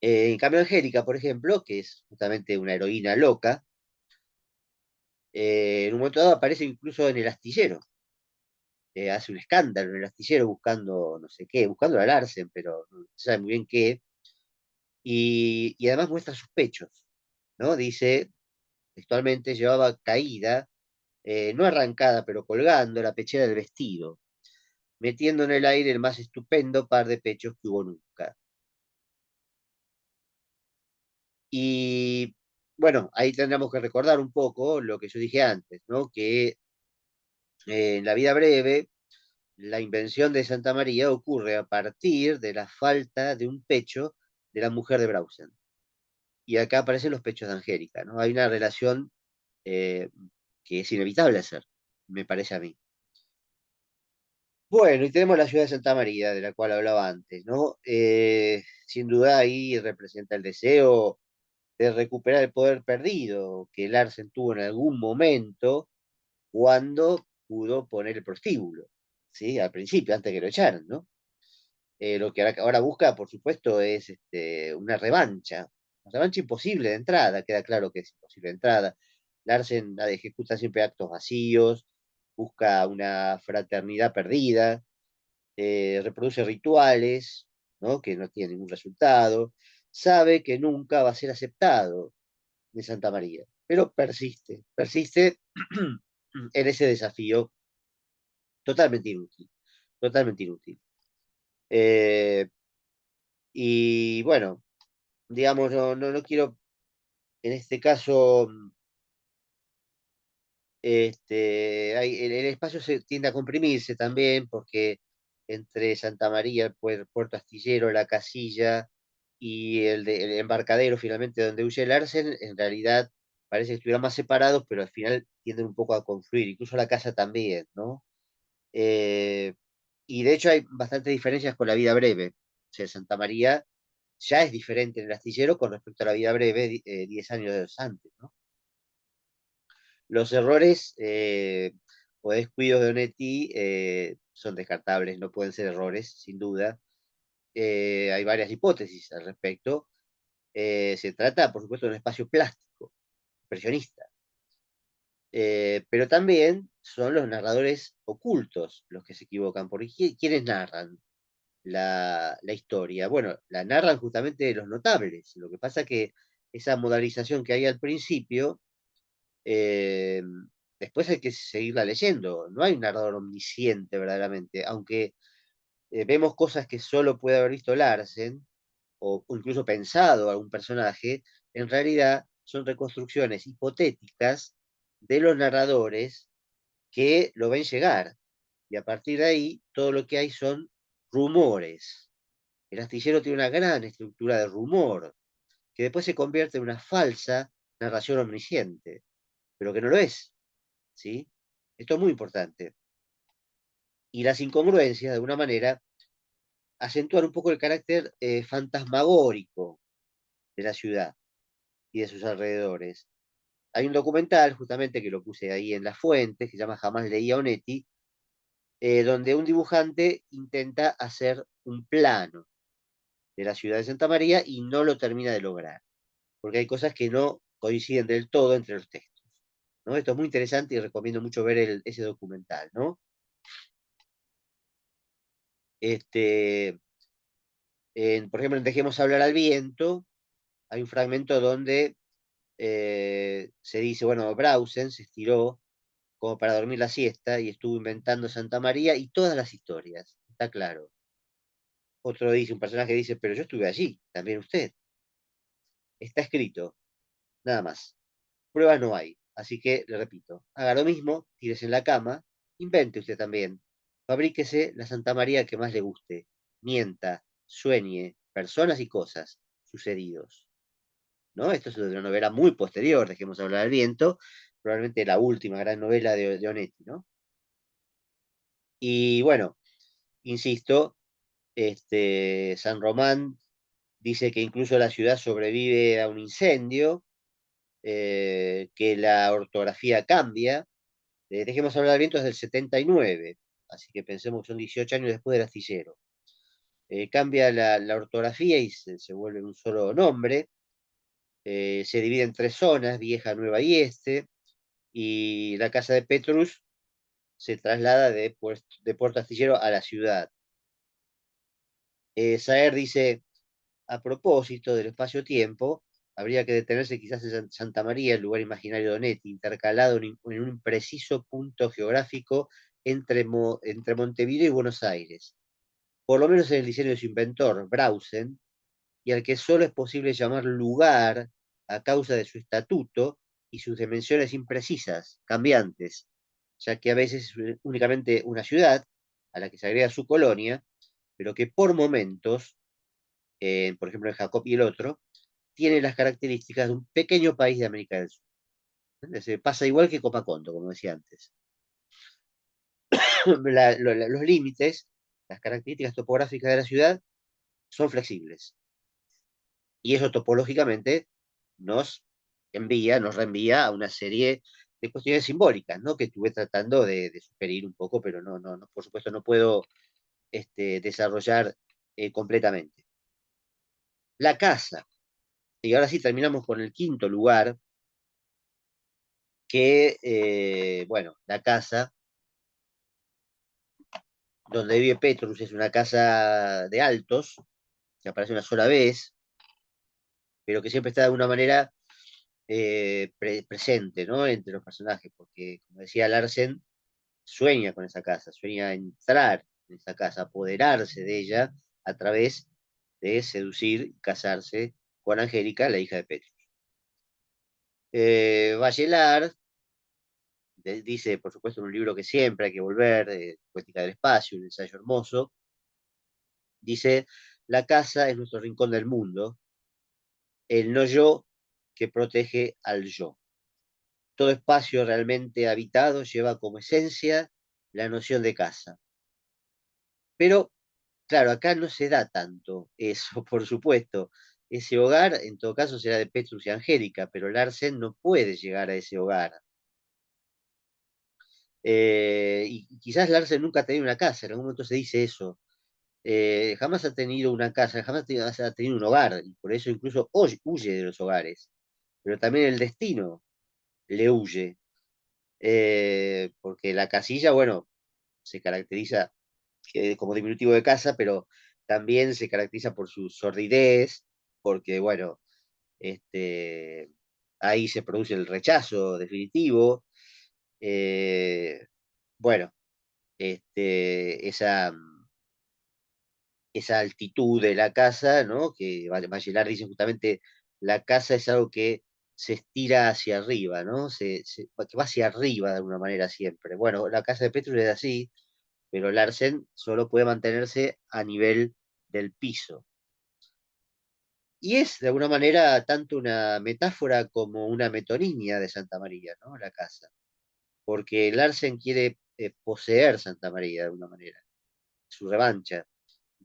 En cambio, Angélica, por ejemplo, que es justamente una heroína loca, en un momento dado aparece incluso en el astillero. Hace un escándalo en el astillero buscando no sé qué, buscando a Larsen, pero no se sabe muy bien qué, y además muestra sus pechos, ¿no? Dice, textualmente, llevaba caída, no arrancada, pero colgando la pechera del vestido, metiendo en el aire el más estupendo par de pechos que hubo nunca. Y bueno, ahí tendríamos que recordar un poco lo que yo dije antes, ¿no? Que en la vida breve, la invención de Santa María ocurre a partir de la falta de un pecho de la mujer de Brausen. Y acá aparecen los pechos de Angélica, ¿no? Hay una relación eh, que es inevitable hacer, me parece a mí. Bueno, y tenemos la ciudad de Santa María, de la cual hablaba antes, ¿no? Sin duda ahí representa el deseo de recuperar el poder perdido que Larsen tuvo en algún momento cuando pudo poner el prostíbulo, ¿sí? Al principio, antes que lo echaran, ¿no? Lo que ahora busca, por supuesto, es una revancha imposible de entrada, queda claro que es imposible de entrada. Larsen ejecuta siempre actos vacíos, busca una fraternidad perdida, reproduce rituales, ¿no? Que no tienen ningún resultado, sabe que nunca va a ser aceptado de Santa María, pero persiste en ese desafío totalmente inútil, totalmente inútil. Eh, y bueno, digamos, no quiero en este caso, el espacio se tiende a comprimirse también porque entre Santa María, el puerto astillero, la casilla y el embarcadero finalmente donde huye el Larsen, en realidad parece que estuvieran más separados, pero al final tienden un poco a confluir, incluso la casa también, ¿no? Eh, y de hecho hay bastantes diferencias con la vida breve. O sea, Santa María ya es diferente en el astillero con respecto a la vida breve 10 años antes, ¿no? Los errores o descuidos de Onetti son descartables, no pueden ser errores, sin duda. Hay varias hipótesis al respecto. Se trata, por supuesto, de un espacio plástico, impresionista, pero también son los narradores ocultos los que se equivocan, porque ¿quiénes narran la historia? Bueno, la narran justamente los notables. Lo que pasa que esa modalización que hay al principio eh, después hay que seguirla leyendo. No hay un narrador omnisciente verdaderamente, aunque vemos cosas que solo puede haber visto Larsen o incluso pensado algún personaje, en realidad son reconstrucciones hipotéticas de los narradores que lo ven llegar. Y a partir de ahí, todo lo que hay son rumores. El astillero tiene una gran estructura de rumor, que después se convierte en una falsa narración omnisciente, pero que no lo es. ¿Sí? Esto es muy importante. Y las incongruencias, de alguna manera, acentúan un poco el carácter fantasmagórico de la ciudad y de sus alrededores. Hay un documental, justamente, que lo puse ahí en la fuente, que se llama Jamás leí a Onetti, donde un dibujante intenta hacer un plano de la ciudad de Santa María y no lo termina de lograr, porque hay cosas que no coinciden del todo entre los textos. ¿No? Esto es muy interesante y recomiendo mucho ver ese documental, ¿no? Este, por ejemplo, en Dejemos hablar al viento, hay un fragmento donde se dice, bueno, Brausen se estiró como para dormir la siesta y estuvo inventando Santa María y todas las historias, está claro. Otro dice, un personaje dice, pero yo estuve allí, también usted. Está escrito, nada más. Pruebas no hay. Así que le repito, haga lo mismo, tírese en la cama, invente usted también, fabríquese la Santa María que más le guste, mienta, sueñe, personas y cosas, sucedidos. ¿No? Esto es de una novela muy posterior, dejemos hablar al viento, probablemente la última gran novela de Onetti, ¿no? Y bueno, insisto, San Román dice que incluso la ciudad sobrevive a un incendio, que la ortografía cambia. Dejemos hablar al viento desde el 79, así que pensemos que son 18 años después del astillero. Cambia la ortografía y se vuelve un solo nombre. Se divide en tres zonas, vieja, nueva y este, y la casa de Petrus se traslada de Puerto Astillero a la ciudad. Saer dice, a propósito del espacio-tiempo, habría que detenerse quizás en Santa María, el lugar imaginario de Onetti, intercalado en un preciso punto geográfico entre Montevideo y Buenos Aires, por lo menos en el diseño de su inventor, Brausen, y al que solo es posible llamar lugar a causa de su estatuto y sus dimensiones imprecisas, cambiantes, ya que a veces es únicamente una ciudad a la que se agrega su colonia, pero que por momentos, por ejemplo en Jacob y el otro, tiene las características de un pequeño país de América del Sur. Pasa igual que Copaconto, como decía antes. Los límites, las características topográficas de la ciudad son flexibles. Y eso topológicamente nos nos reenvía a una serie de cuestiones simbólicas, ¿no? Que estuve tratando de sugerir un poco, pero no, por supuesto no puedo desarrollar completamente. La casa. Y ahora sí terminamos con el quinto lugar, que, bueno, la casa donde vive Petrus es una casa de altos, que aparece una sola vez, pero que siempre está de alguna manera presente, ¿no? Entre los personajes, porque, como decía Larsen, sueña con esa casa, sueña entrar en esa casa, apoderarse de ella a través de seducir y casarse con Angélica, la hija de Petrus. Bachelard dice, por supuesto, en un libro que siempre hay que volver, Poética del Espacio, un ensayo hermoso, dice, la casa es nuestro rincón del mundo, el no yo que protege al yo. Todo espacio realmente habitado lleva como esencia la noción de casa. Pero, claro, acá no se da tanto eso, por supuesto. Ese hogar, en todo caso, será de Petrus y Angélica, pero Larsen no puede llegar a ese hogar. Y quizás Larsen nunca ha tenido una casa, en algún momento se dice eso. Jamás ha tenido una casa, ha tenido un hogar, y por eso incluso huye de los hogares. Pero también el destino le huye, porque la casilla, bueno, se caracteriza como diminutivo de casa, pero también se caracteriza por su sordidez, porque, bueno, este, ahí se produce el rechazo definitivo. eh, bueno, esa, esa altitud de la casa, ¿no? Que Bachelard dice justamente, la casa es algo que se estira hacia arriba, ¿no? Que va hacia arriba de alguna manera siempre. Bueno, la casa de Petrus es así, pero Larsen solo puede mantenerse a nivel del piso. Y es de alguna manera tanto una metáfora como una metonimia de Santa María, ¿no? La casa. Porque Larsen quiere poseer Santa María de alguna manera, su revancha,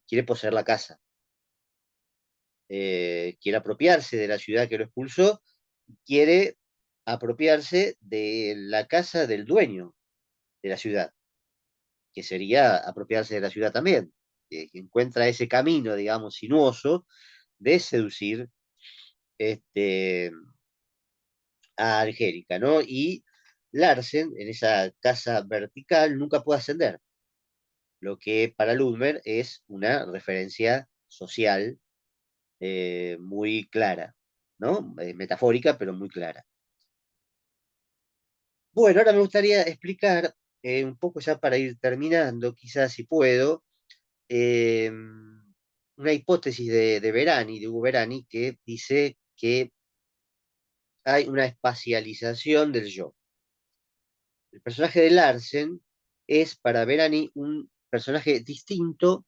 quiere poseer la casa, quiere apropiarse de la ciudad que lo expulsó, quiere apropiarse de la casa del dueño de la ciudad, que sería apropiarse de la ciudad también, que encuentra ese camino, digamos, sinuoso de seducir este, a Angélica, ¿no? Y Larsen, en esa casa vertical, nunca puede ascender, lo que para Ludmer es una referencia social muy clara, ¿no? Metafórica, pero muy clara. Bueno, ahora me gustaría explicar un poco ya para ir terminando, quizás si puedo, una hipótesis de Verani, de Hugo Verani, que dice que hay una espacialización del yo. El personaje de Larsen es para Berani un personaje distinto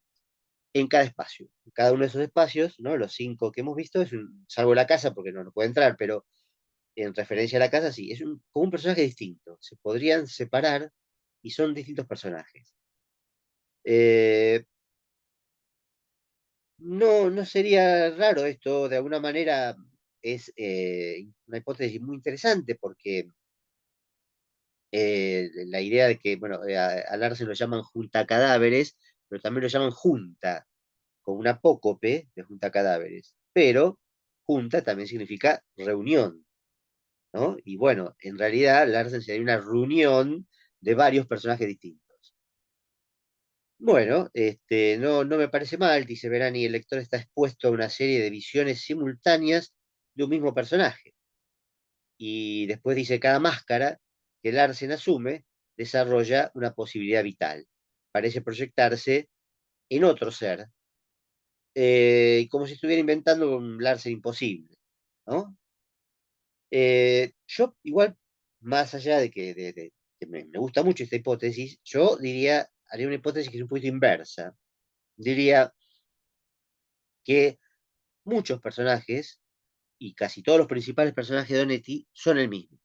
en cada espacio. En cada uno de esos espacios, ¿no? Los 5 que hemos visto, salvo la casa, porque no puede entrar, pero en referencia a la casa, sí, como un personaje distinto. Se podrían separar y son distintos personajes. Eh, no sería raro esto, de alguna manera es una hipótesis muy interesante porque la idea de que, bueno, a Larsen lo llaman junta cadáveres, pero también lo llaman junta, con una apócope de junta cadáveres. Pero junta también significa reunión, ¿no? Y bueno, en realidad Larsen sería una reunión de varios personajes distintos. Bueno, no me parece mal, dice Verani, el lector está expuesto a una serie de visiones simultáneas de un mismo personaje. Y después dice, cada máscara que Larsen asume desarrolla una posibilidad vital. Parece proyectarse en otro ser, como si estuviera inventando un Larsen imposible, ¿no? Yo igual, más allá de que me gusta mucho esta hipótesis, yo diría, haría una hipótesis que es un poquito inversa. Diría que muchos personajes, y casi todos los principales personajes de Onetti, son el mismo.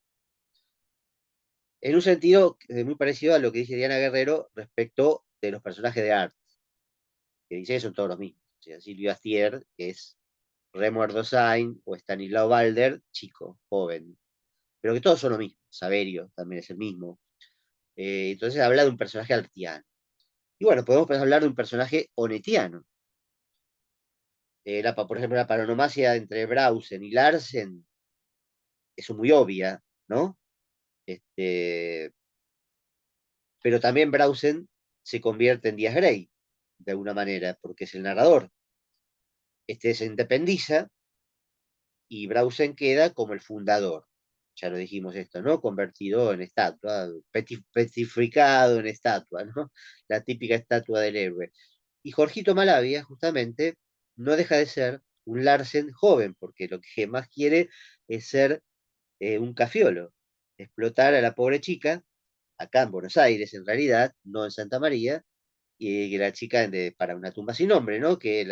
En un sentido muy parecido a lo que dice Diana Guerrero respecto de los personajes de Art, que dice que son todos los mismos. O sea, Silvio Astier es Remo Erdosine o Stanislao Balder, chico, joven. Pero que todos son lo mismo. Saverio también es el mismo. Entonces habla de un personaje artiano. Y bueno, podemos hablar de un personaje onetiano. Por ejemplo, la paronomasia entre Brausen y Larsen es muy obvia, ¿no? Este, pero también Brausen se convierte en Díaz Grey, de alguna manera, porque es el narrador. Este se independiza y Brausen queda como el fundador. Ya lo dijimos esto, ¿no? Convertido en estatua, petrificado en estatua, ¿no? La típica estatua del héroe. Y Jorgito Malavia, justamente, no deja de ser un Larsen joven, porque lo que más quiere es ser un cafiolo, explotar a la pobre chica, acá en Buenos Aires en realidad, no en Santa María, y que la chica para una tumba sin nombre, ¿no? Que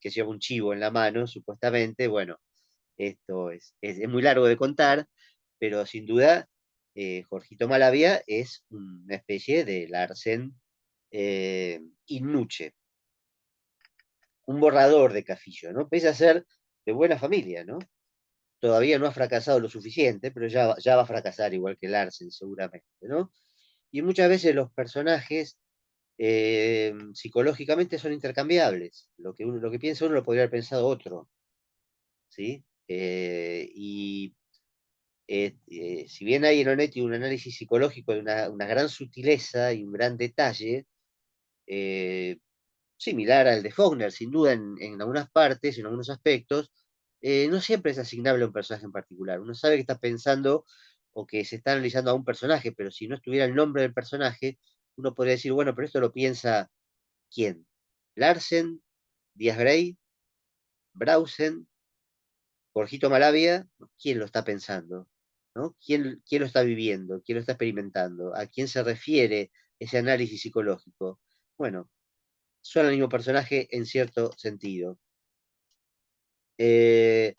lleva un chivo en la mano, supuestamente. Bueno, esto es muy largo de contar, pero sin duda, Jorgito Malavia es una especie de Larsen Innuche, un borrador de Cafillo, ¿no? Pese a ser de buena familia, ¿no? Todavía no ha fracasado lo suficiente, pero ya va a fracasar igual que Larsen, seguramente, ¿no? Y muchas veces los personajes psicológicamente son intercambiables. Lo que piensa uno lo podría haber pensado otro, ¿sí? Si bien hay en Onetti un análisis psicológico de una gran sutileza y un gran detalle, eh, similar al de Faulkner, sin duda en algunas partes, en algunos aspectos, no siempre es asignable a un personaje en particular. Uno sabe que está pensando o que se está analizando a un personaje, pero si no estuviera el nombre del personaje, uno podría decir, bueno, pero esto lo piensa ¿quién? Larsen, Díaz Grey, Brausen, Jorgito Malavia, ¿quién lo está pensando? ¿No? ¿Quién lo está viviendo? ¿Quién lo está experimentando? ¿A quién se refiere ese análisis psicológico? Bueno, son el mismo personaje en cierto sentido. Eh,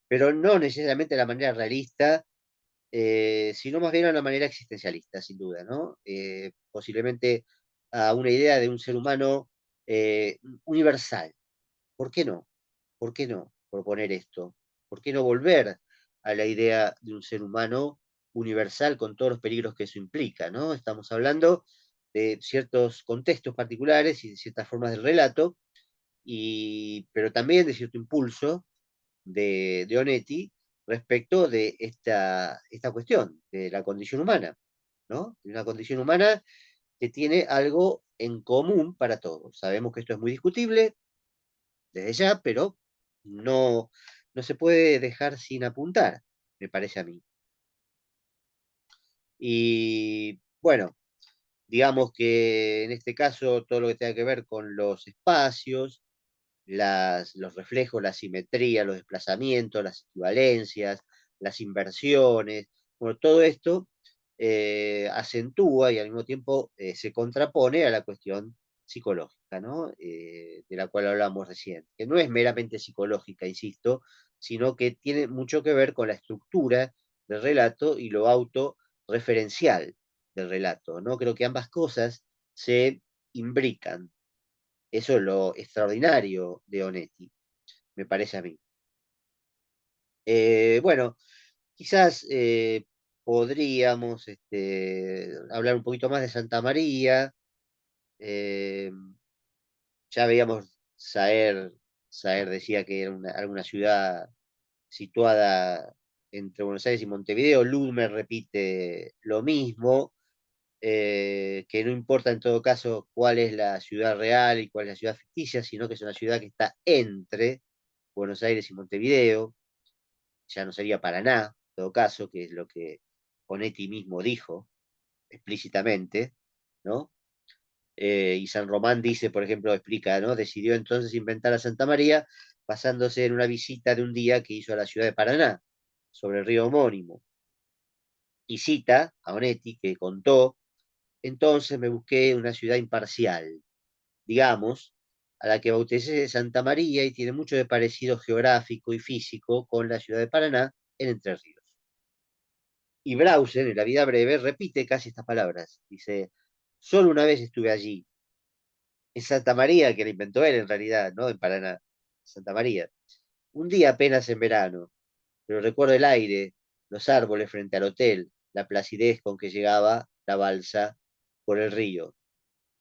pero no necesariamente de la manera realista, sino más bien de una manera existencialista, sin duda, ¿no? Posiblemente a una idea de un ser humano universal. ¿Por qué no? ¿Por qué no proponer esto? ¿Por qué no volver a la idea de un ser humano universal con todos los peligros que eso implica, ¿no? Estamos hablando de ciertos contextos particulares y de ciertas formas del relato, pero también de cierto impulso de Onetti respecto de esta cuestión de la condición humana, ¿no? De una condición humana que tiene algo en común para todos. Sabemos que esto es muy discutible desde ya, pero no, no se puede dejar sin apuntar, me parece a mí. Y bueno, digamos que en este caso todo lo que tenga que ver con los espacios, los reflejos, la simetría, los desplazamientos, las equivalencias, las inversiones, bueno, todo esto acentúa y al mismo tiempo se contrapone a la cuestión psicológica, ¿no? De la cual hablamos recién, que no es meramente psicológica, insisto, sino que tiene mucho que ver con la estructura del relato y lo autorreferencial del relato, ¿no? Creo que ambas cosas se imbrican. Eso es lo extraordinario de Onetti, me parece a mí. Bueno, quizás podríamos hablar un poquito más de Santa María. eh, ya veíamos Saer decía que era alguna ciudad situada entre Buenos Aires y Montevideo. Ludmer repite lo mismo, que no importa en todo caso cuál es la ciudad real y cuál es la ciudad ficticia, sino que es una ciudad que está entre Buenos Aires y Montevideo. Ya no sería Paraná, en todo caso, que es lo que Onetti mismo dijo explícitamente, ¿no? Y San Román dice, por ejemplo, explica, ¿no? Decidió entonces inventar a Santa María basándose en una visita de un día que hizo a la ciudad de Paraná, sobre el río homónimo. Y cita a Onetti, que contó, entonces me busqué una ciudad imparcial, digamos, a la que bauticé Santa María y tiene mucho de parecido geográfico y físico con la ciudad de Paraná en Entre Ríos. Y Brausen, en La vida breve, repite casi estas palabras. Dice, solo una vez estuve allí, en Santa María, que la inventó él en realidad, ¿no? En Paraná, Santa María. Un día apenas en verano, pero recuerdo el aire, los árboles frente al hotel, la placidez con que llegaba la balsa por el río.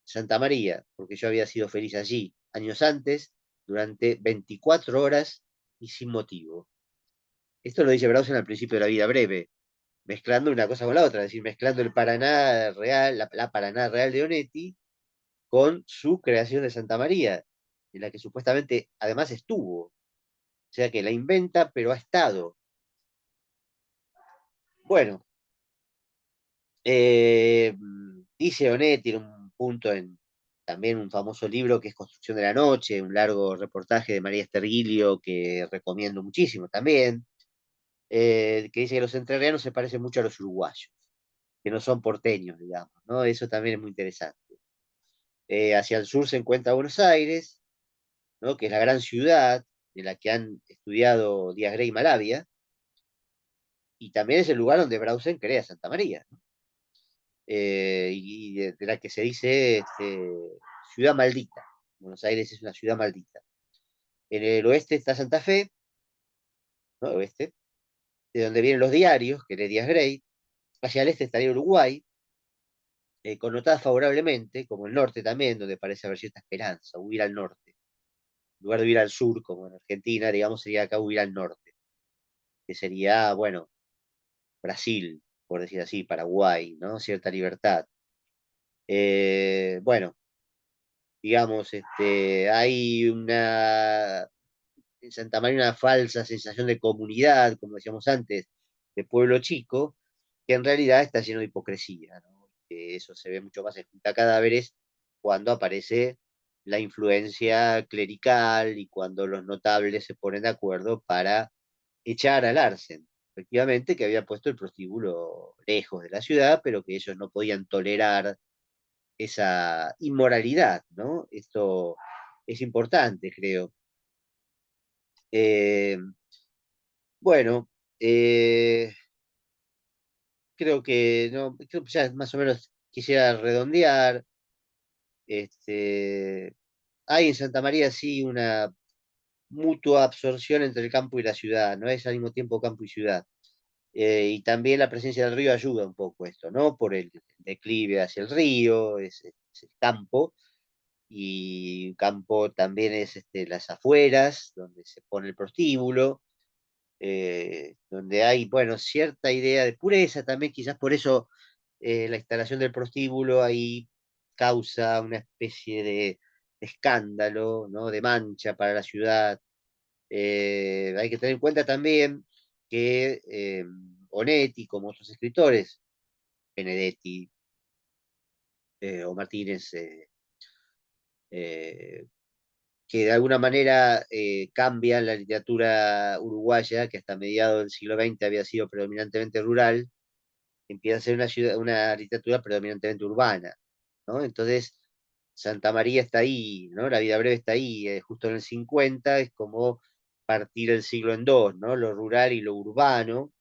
Santa María, porque yo había sido feliz allí, años antes, durante 24 horas y sin motivo. Esto lo dice Brausen al principio de La vida breve, mezclando una cosa con la otra, es decir, mezclando el Paraná real, la Paraná real de Onetti con su creación de Santa María, en la que supuestamente además estuvo. O sea que la inventa, pero ha estado. Bueno, dice Onetti en un punto en también un famoso libro que es Construcción de la Noche, un largo reportaje de María Estergilio que recomiendo muchísimo también, que dice que los entrerrianos se parecen mucho a los uruguayos, que no son porteños, digamos, ¿no? Eso también es muy interesante. Hacia el sur se encuentra Buenos Aires, ¿no? Que es la gran ciudad en la que han estudiado Díaz Grey y Malavia, y también es el lugar donde Brausen crea Santa María, ¿no? Y de la que se dice ciudad maldita. Buenos Aires es una ciudad maldita. En el oeste está Santa Fe, ¿no? Oeste, de donde vienen los diarios, que lee Díaz Grey. Hacia el este estaría Uruguay, connotada favorablemente, como el norte también, donde parece haber cierta esperanza, huir al norte. En lugar de huir al sur, como en Argentina, digamos, sería acá huir al norte, que sería, bueno, Brasil, por decir así, Paraguay, ¿no? Cierta libertad. Bueno, digamos, hay en Santa María una falsa sensación de comunidad, como decíamos antes, de pueblo chico, que en realidad está lleno de hipocresía, ¿no? Que eso se ve mucho más en Junta Cadáveres cuando aparece la influencia clerical y cuando los notables se ponen de acuerdo para echar a Larsen, efectivamente, que había puesto el prostíbulo lejos de la ciudad, pero que ellos no podían tolerar esa inmoralidad, ¿no? Esto es importante, creo. Eh, bueno, eh, creo que no, creo que ya más o menos quisiera redondear. Este, hay en Santa María sí una mutua absorción entre el campo y la ciudad, no es al mismo tiempo campo y ciudad. Y también la presencia del río ayuda un poco esto, ¿no? Por el declive hacia el río, es el campo, y campo también es las afueras, donde se pone el prostíbulo, donde hay, bueno, cierta idea de pureza también, quizás por eso la instalación del prostíbulo ahí causa una especie de escándalo, ¿no? De mancha para la ciudad. Hay que tener en cuenta también que Onetti, como otros escritores, Benedetti o Martínez, que de alguna manera cambian la literatura uruguaya, que hasta mediados del siglo XX había sido predominantemente rural, empieza a ser una literatura predominantemente urbana, ¿no? Entonces, Santa María está ahí, ¿no? La vida breve está ahí, justo en el 50, es como partir el siglo en dos, ¿no? Lo rural y lo urbano,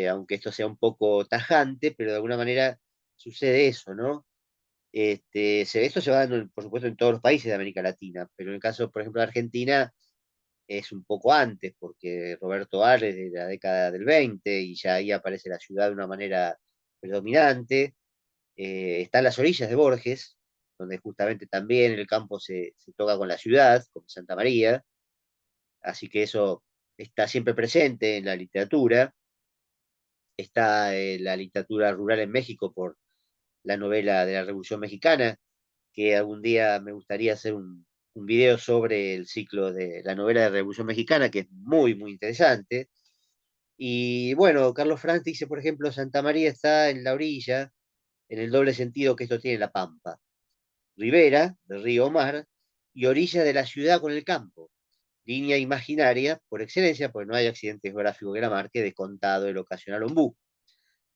aunque esto sea un poco tajante, pero de alguna manera sucede eso, ¿no? Esto se va dando, por supuesto, en todos los países de América Latina, pero en el caso, por ejemplo, de Argentina, es un poco antes, porque Roberto Arles de la década del 20 y ya ahí aparece la ciudad de una manera predominante. Está en las orillas de Borges, donde justamente también el campo se toca con la ciudad, como Santa María, así que eso está siempre presente en la literatura. Está la literatura rural en México por la novela de la Revolución Mexicana, que algún día me gustaría hacer un video sobre el ciclo de la novela de la Revolución Mexicana, que es muy, muy interesante. Y bueno, Carlos Franz dice, por ejemplo, Santa María está en la orilla, en el doble sentido que esto tiene la Pampa. Ribera del río Mar y orilla de la ciudad con el campo. Línea imaginaria por excelencia, porque no hay accidente geográfico que la marque, de contado el ocasional ombú.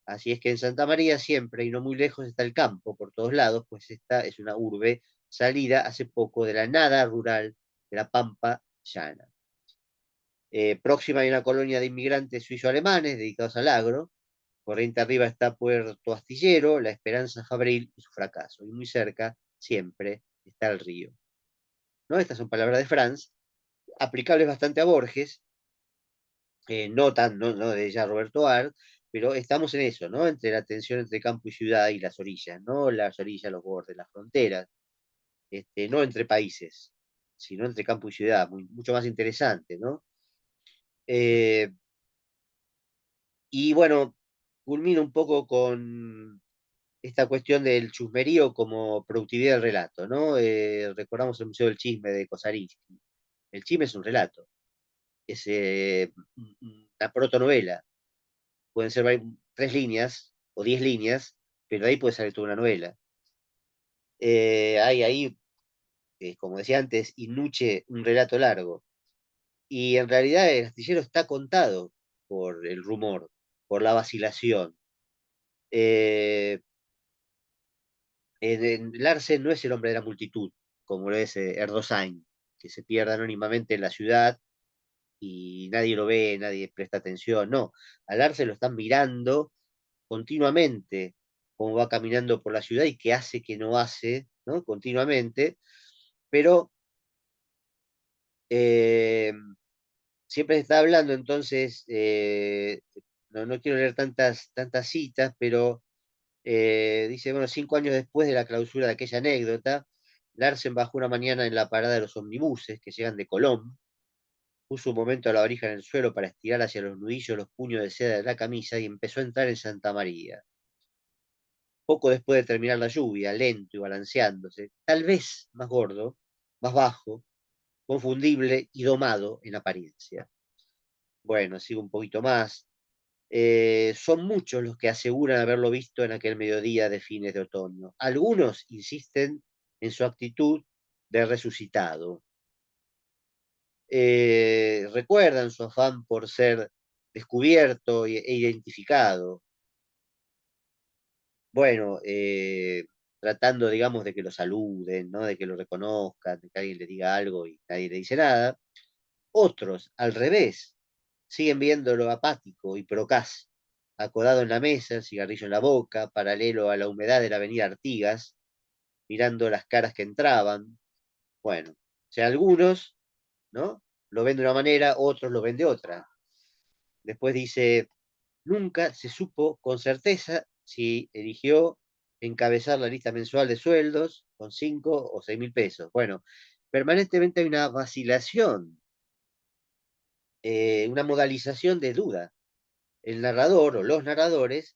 Así es que en Santa María siempre y no muy lejos está el campo por todos lados, pues esta es una urbe salida hace poco de la nada rural de la Pampa llana. Próxima hay una colonia de inmigrantes suizo-alemanes dedicados al agro. Corriente arriba está Puerto Astillero, La Esperanza Fabril y su fracaso. Y muy cerca, siempre, está el río. ¿No? Estas son palabras de Franz, aplicables bastante a Borges, no de ya Roberto Art, pero estamos en eso, ¿no? Entre la tensión entre campo y ciudad y las orillas, ¿no? Las orillas, los bordes, las fronteras, no entre países, sino entre campo y ciudad, mucho más interesante, ¿no? Eh, y bueno, culmino un poco con esta cuestión del chusmerío como productividad del relato, ¿no? Recordamos el Museo del Chisme de Kosarinsky. El chisme es un relato, es una protonovela. Pueden ser 3 líneas o 10 líneas, pero ahí puede salir toda una novela. Hay ahí, como decía antes, Inuche, un relato largo. Y en realidad el astillero está contado por el rumor, por la vacilación. Eh, Larsen no es el hombre de la multitud, como lo es Erdosain, que se pierde anónimamente en la ciudad y nadie lo ve, nadie presta atención. No, a Larsen lo están mirando continuamente, cómo va caminando por la ciudad y qué hace, qué no hace, ¿no? Continuamente, pero eh, siempre se está hablando, entonces, no quiero leer tantas citas, pero dice, bueno, 5 años después de la clausura de aquella anécdota, Larsen bajó una mañana en la parada de los omnibuses que llegan de Colón, puso un momento a la varija en el suelo para estirar hacia los nudillos los puños de seda de la camisa y empezó a entrar en Santa María. Poco después de terminar la lluvia, lento y balanceándose, tal vez más gordo, más bajo, confundible y domado en apariencia. Bueno, sigo un poquito más. Son muchos los que aseguran haberlo visto en aquel mediodía de fines de otoño. Algunos insisten en su actitud de resucitado. Recuerdan su afán por ser descubierto e identificado. Bueno, tratando, digamos, de que lo saluden, ¿no? De que lo reconozcan, de que alguien le diga algo y nadie le dice nada. Otros, al revés, siguen viéndolo apático y procaz, acodado en la mesa, el cigarrillo en la boca, paralelo a la humedad de la avenida Artigas, mirando las caras que entraban. Bueno, o sea, algunos, ¿no? Lo ven de una manera, otros lo ven de otra. Después dice, nunca se supo con certeza si eligió encabezar la lista mensual de sueldos con 5 o 6 mil pesos. Bueno, permanentemente hay una vacilación, una modalización de duda. El narrador o los narradores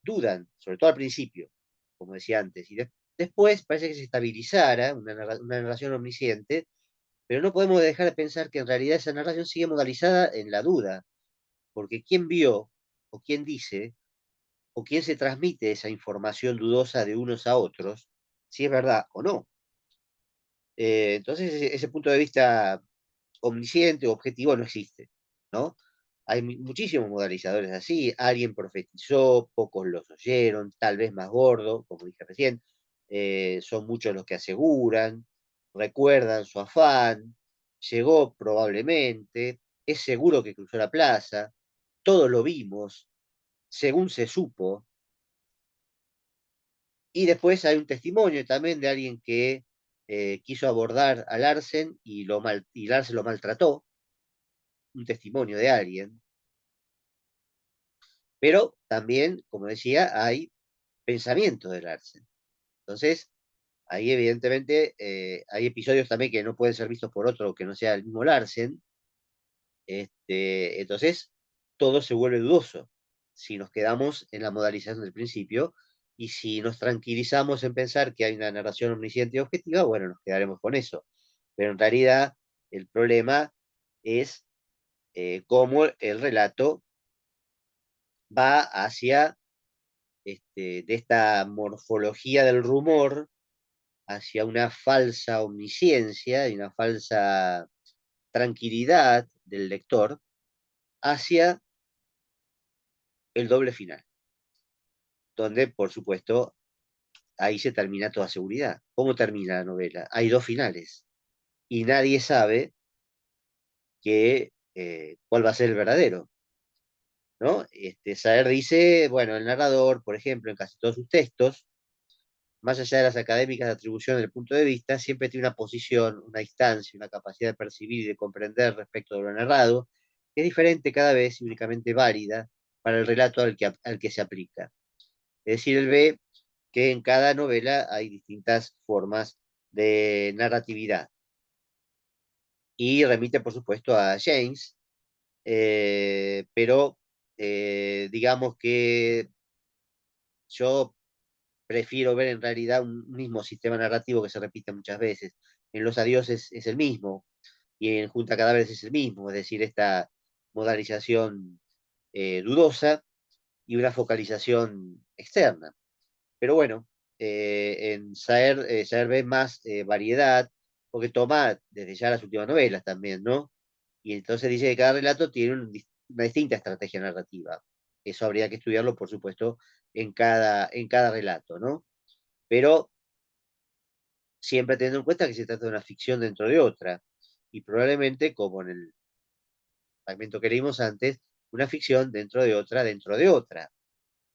dudan, sobre todo al principio, como decía antes, y después parece que se estabilizara una narración omnisciente, pero no podemos dejar de pensar que en realidad esa narración sigue modalizada en la duda, porque quién vio o quién dice o quién se transmite esa información dudosa de unos a otros, si es verdad o no. Entonces, ese punto de vista omnisciente o objetivo no existe, ¿no? Hay muchísimos modalizadores así, alguien profetizó, pocos los oyeron, tal vez más gordo, como dije recién, son muchos los que aseguran, recuerdan su afán, llegó probablemente, es seguro que cruzó la plaza, todos lo vimos, según se supo, y después hay un testimonio también de alguien que quiso abordar a Larsen y Larsen lo maltrató, un testimonio de alguien, pero también, como decía, hay pensamiento de Larsen. Entonces, ahí evidentemente hay episodios también que no pueden ser vistos por otro que no sea el mismo Larsen. Entonces, todo se vuelve dudoso si nos quedamos en la modalización del principio y si nos tranquilizamos en pensar que hay una narración omnisciente y objetiva, bueno, nos quedaremos con eso. Pero en realidad el problema es cómo el relato va hacia de esta morfología del rumor hacia una falsa omnisciencia y una falsa tranquilidad del lector hacia el doble final, donde, por supuesto, ahí se termina toda seguridad. ¿Cómo termina la novela? Hay dos finales y nadie sabe cuál va a ser el verdadero, ¿no? Saer dice, bueno, el narrador, por ejemplo, en casi todos sus textos, más allá de las académicas de atribución del punto de vista, siempre tiene una posición, una instancia, una capacidad de percibir y de comprender respecto de lo narrado, que es diferente cada vez y únicamente válida para el relato al que se aplica. Es decir, él ve que en cada novela hay distintas formas de narratividad y remite, por supuesto, a James, pero digamos que yo prefiero ver en realidad un mismo sistema narrativo que se repite muchas veces. En Los Adiós es el mismo y en Junta Cadáveres es el mismo, es decir, esta modalización dudosa y una focalización externa. Pero bueno, Saer ve más variedad, porque toma desde ya las últimas novelas también, ¿no? Y entonces dice que cada relato tiene una distinta estrategia narrativa. Eso habría que estudiarlo, por supuesto, en cada relato, ¿no? Pero siempre teniendo en cuenta que se trata de una ficción dentro de otra, y probablemente, como en el fragmento que leímos antes, una ficción dentro de otra,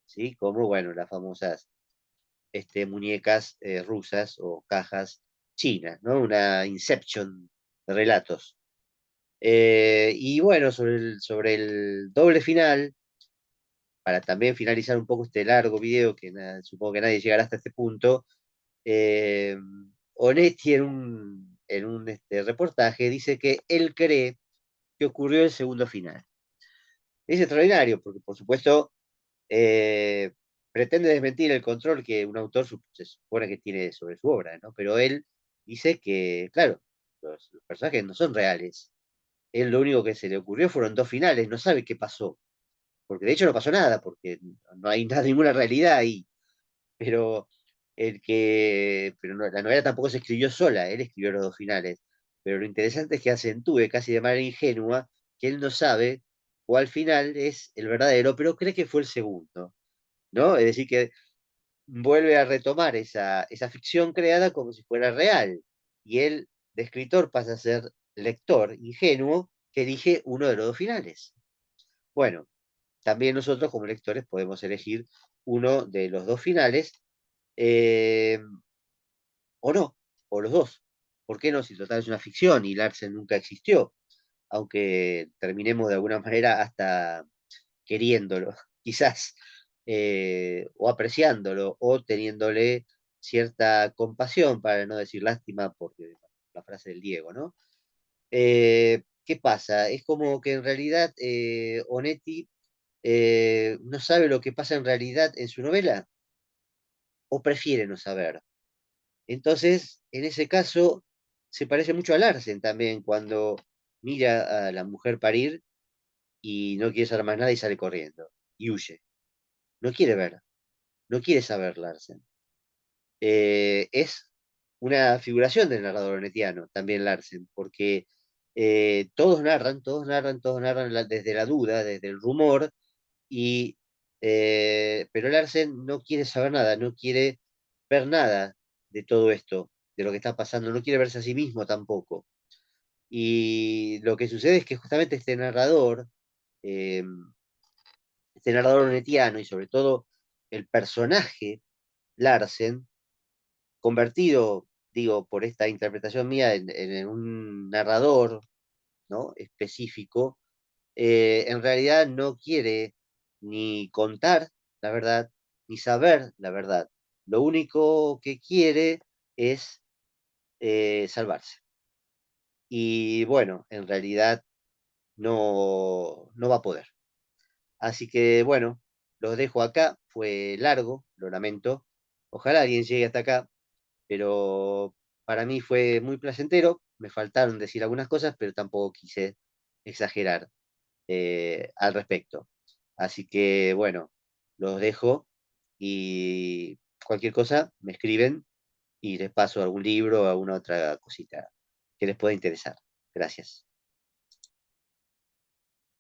¿sí? Como, bueno, las famosas muñecas rusas o cajas chinas, ¿no? Una inception de relatos. Y bueno, sobre el doble final, para también finalizar un poco este largo video, que supongo que nadie llegará hasta este punto, eh, Onetti en un reportaje dice que él cree que ocurrió el segundo final. Es extraordinario, porque por supuesto eh, pretende desmentir el control que un autor se supone que tiene sobre su obra, ¿no? Pero él dice que, claro, los personajes no son reales. Él lo único que se le ocurrió fueron dos finales, no sabe qué pasó, porque de hecho no pasó nada, porque no hay nada, ninguna realidad ahí. Pero pero la novela tampoco se escribió sola, él escribió los dos finales. Pero lo interesante es que acentúe casi de manera ingenua que él no sabe cuál final es el verdadero, pero cree que fue el segundo, ¿no? Es decir, que vuelve a retomar esa ficción creada como si fuera real. Y él, de escritor, pasa a ser lector ingenuo que elige uno de los dos finales. Bueno, también nosotros como lectores podemos elegir uno de los dos finales eh, o no, o los dos. ¿Por qué no? Si total es una ficción y Larsen nunca existió, aunque terminemos de alguna manera hasta queriéndolo, quizás, o apreciándolo, o teniéndole cierta compasión, para no decir lástima, porque la frase del Diego, ¿no? ¿Qué pasa? Es como que en realidad Onetti no sabe lo que pasa en realidad en su novela, o prefiere no saber. Entonces, en ese caso, se parece mucho a Larsen también, cuando mira a la mujer parir y no quiere saber más nada y sale corriendo y huye. No quiere ver, no quiere saber Larsen. Es una figuración del narrador onetiano, también Larsen, porque todos narran, todos narran desde la duda, desde el rumor, y, pero Larsen no quiere saber nada, no quiere ver nada de todo esto, de lo que está pasando, no quiere verse a sí mismo tampoco. Y lo que sucede es que justamente eh, este narrador onetiano y sobre todo el personaje Larsen, convertido, digo, por esta interpretación mía en un narrador, ¿no? Específico, en realidad no quiere ni contar la verdad, ni saber la verdad. Lo único que quiere es salvarse. Y bueno, en realidad no va a poder. Así que bueno, los dejo acá. Fue largo, lo lamento. Ojalá alguien llegue hasta acá, pero para mí fue muy placentero. Me faltaron decir algunas cosas, pero tampoco quise exagerar al respecto. Así que bueno, los dejo y cualquier cosa me escriben y les paso algún libro o alguna otra cosita que les pueda interesar. Gracias.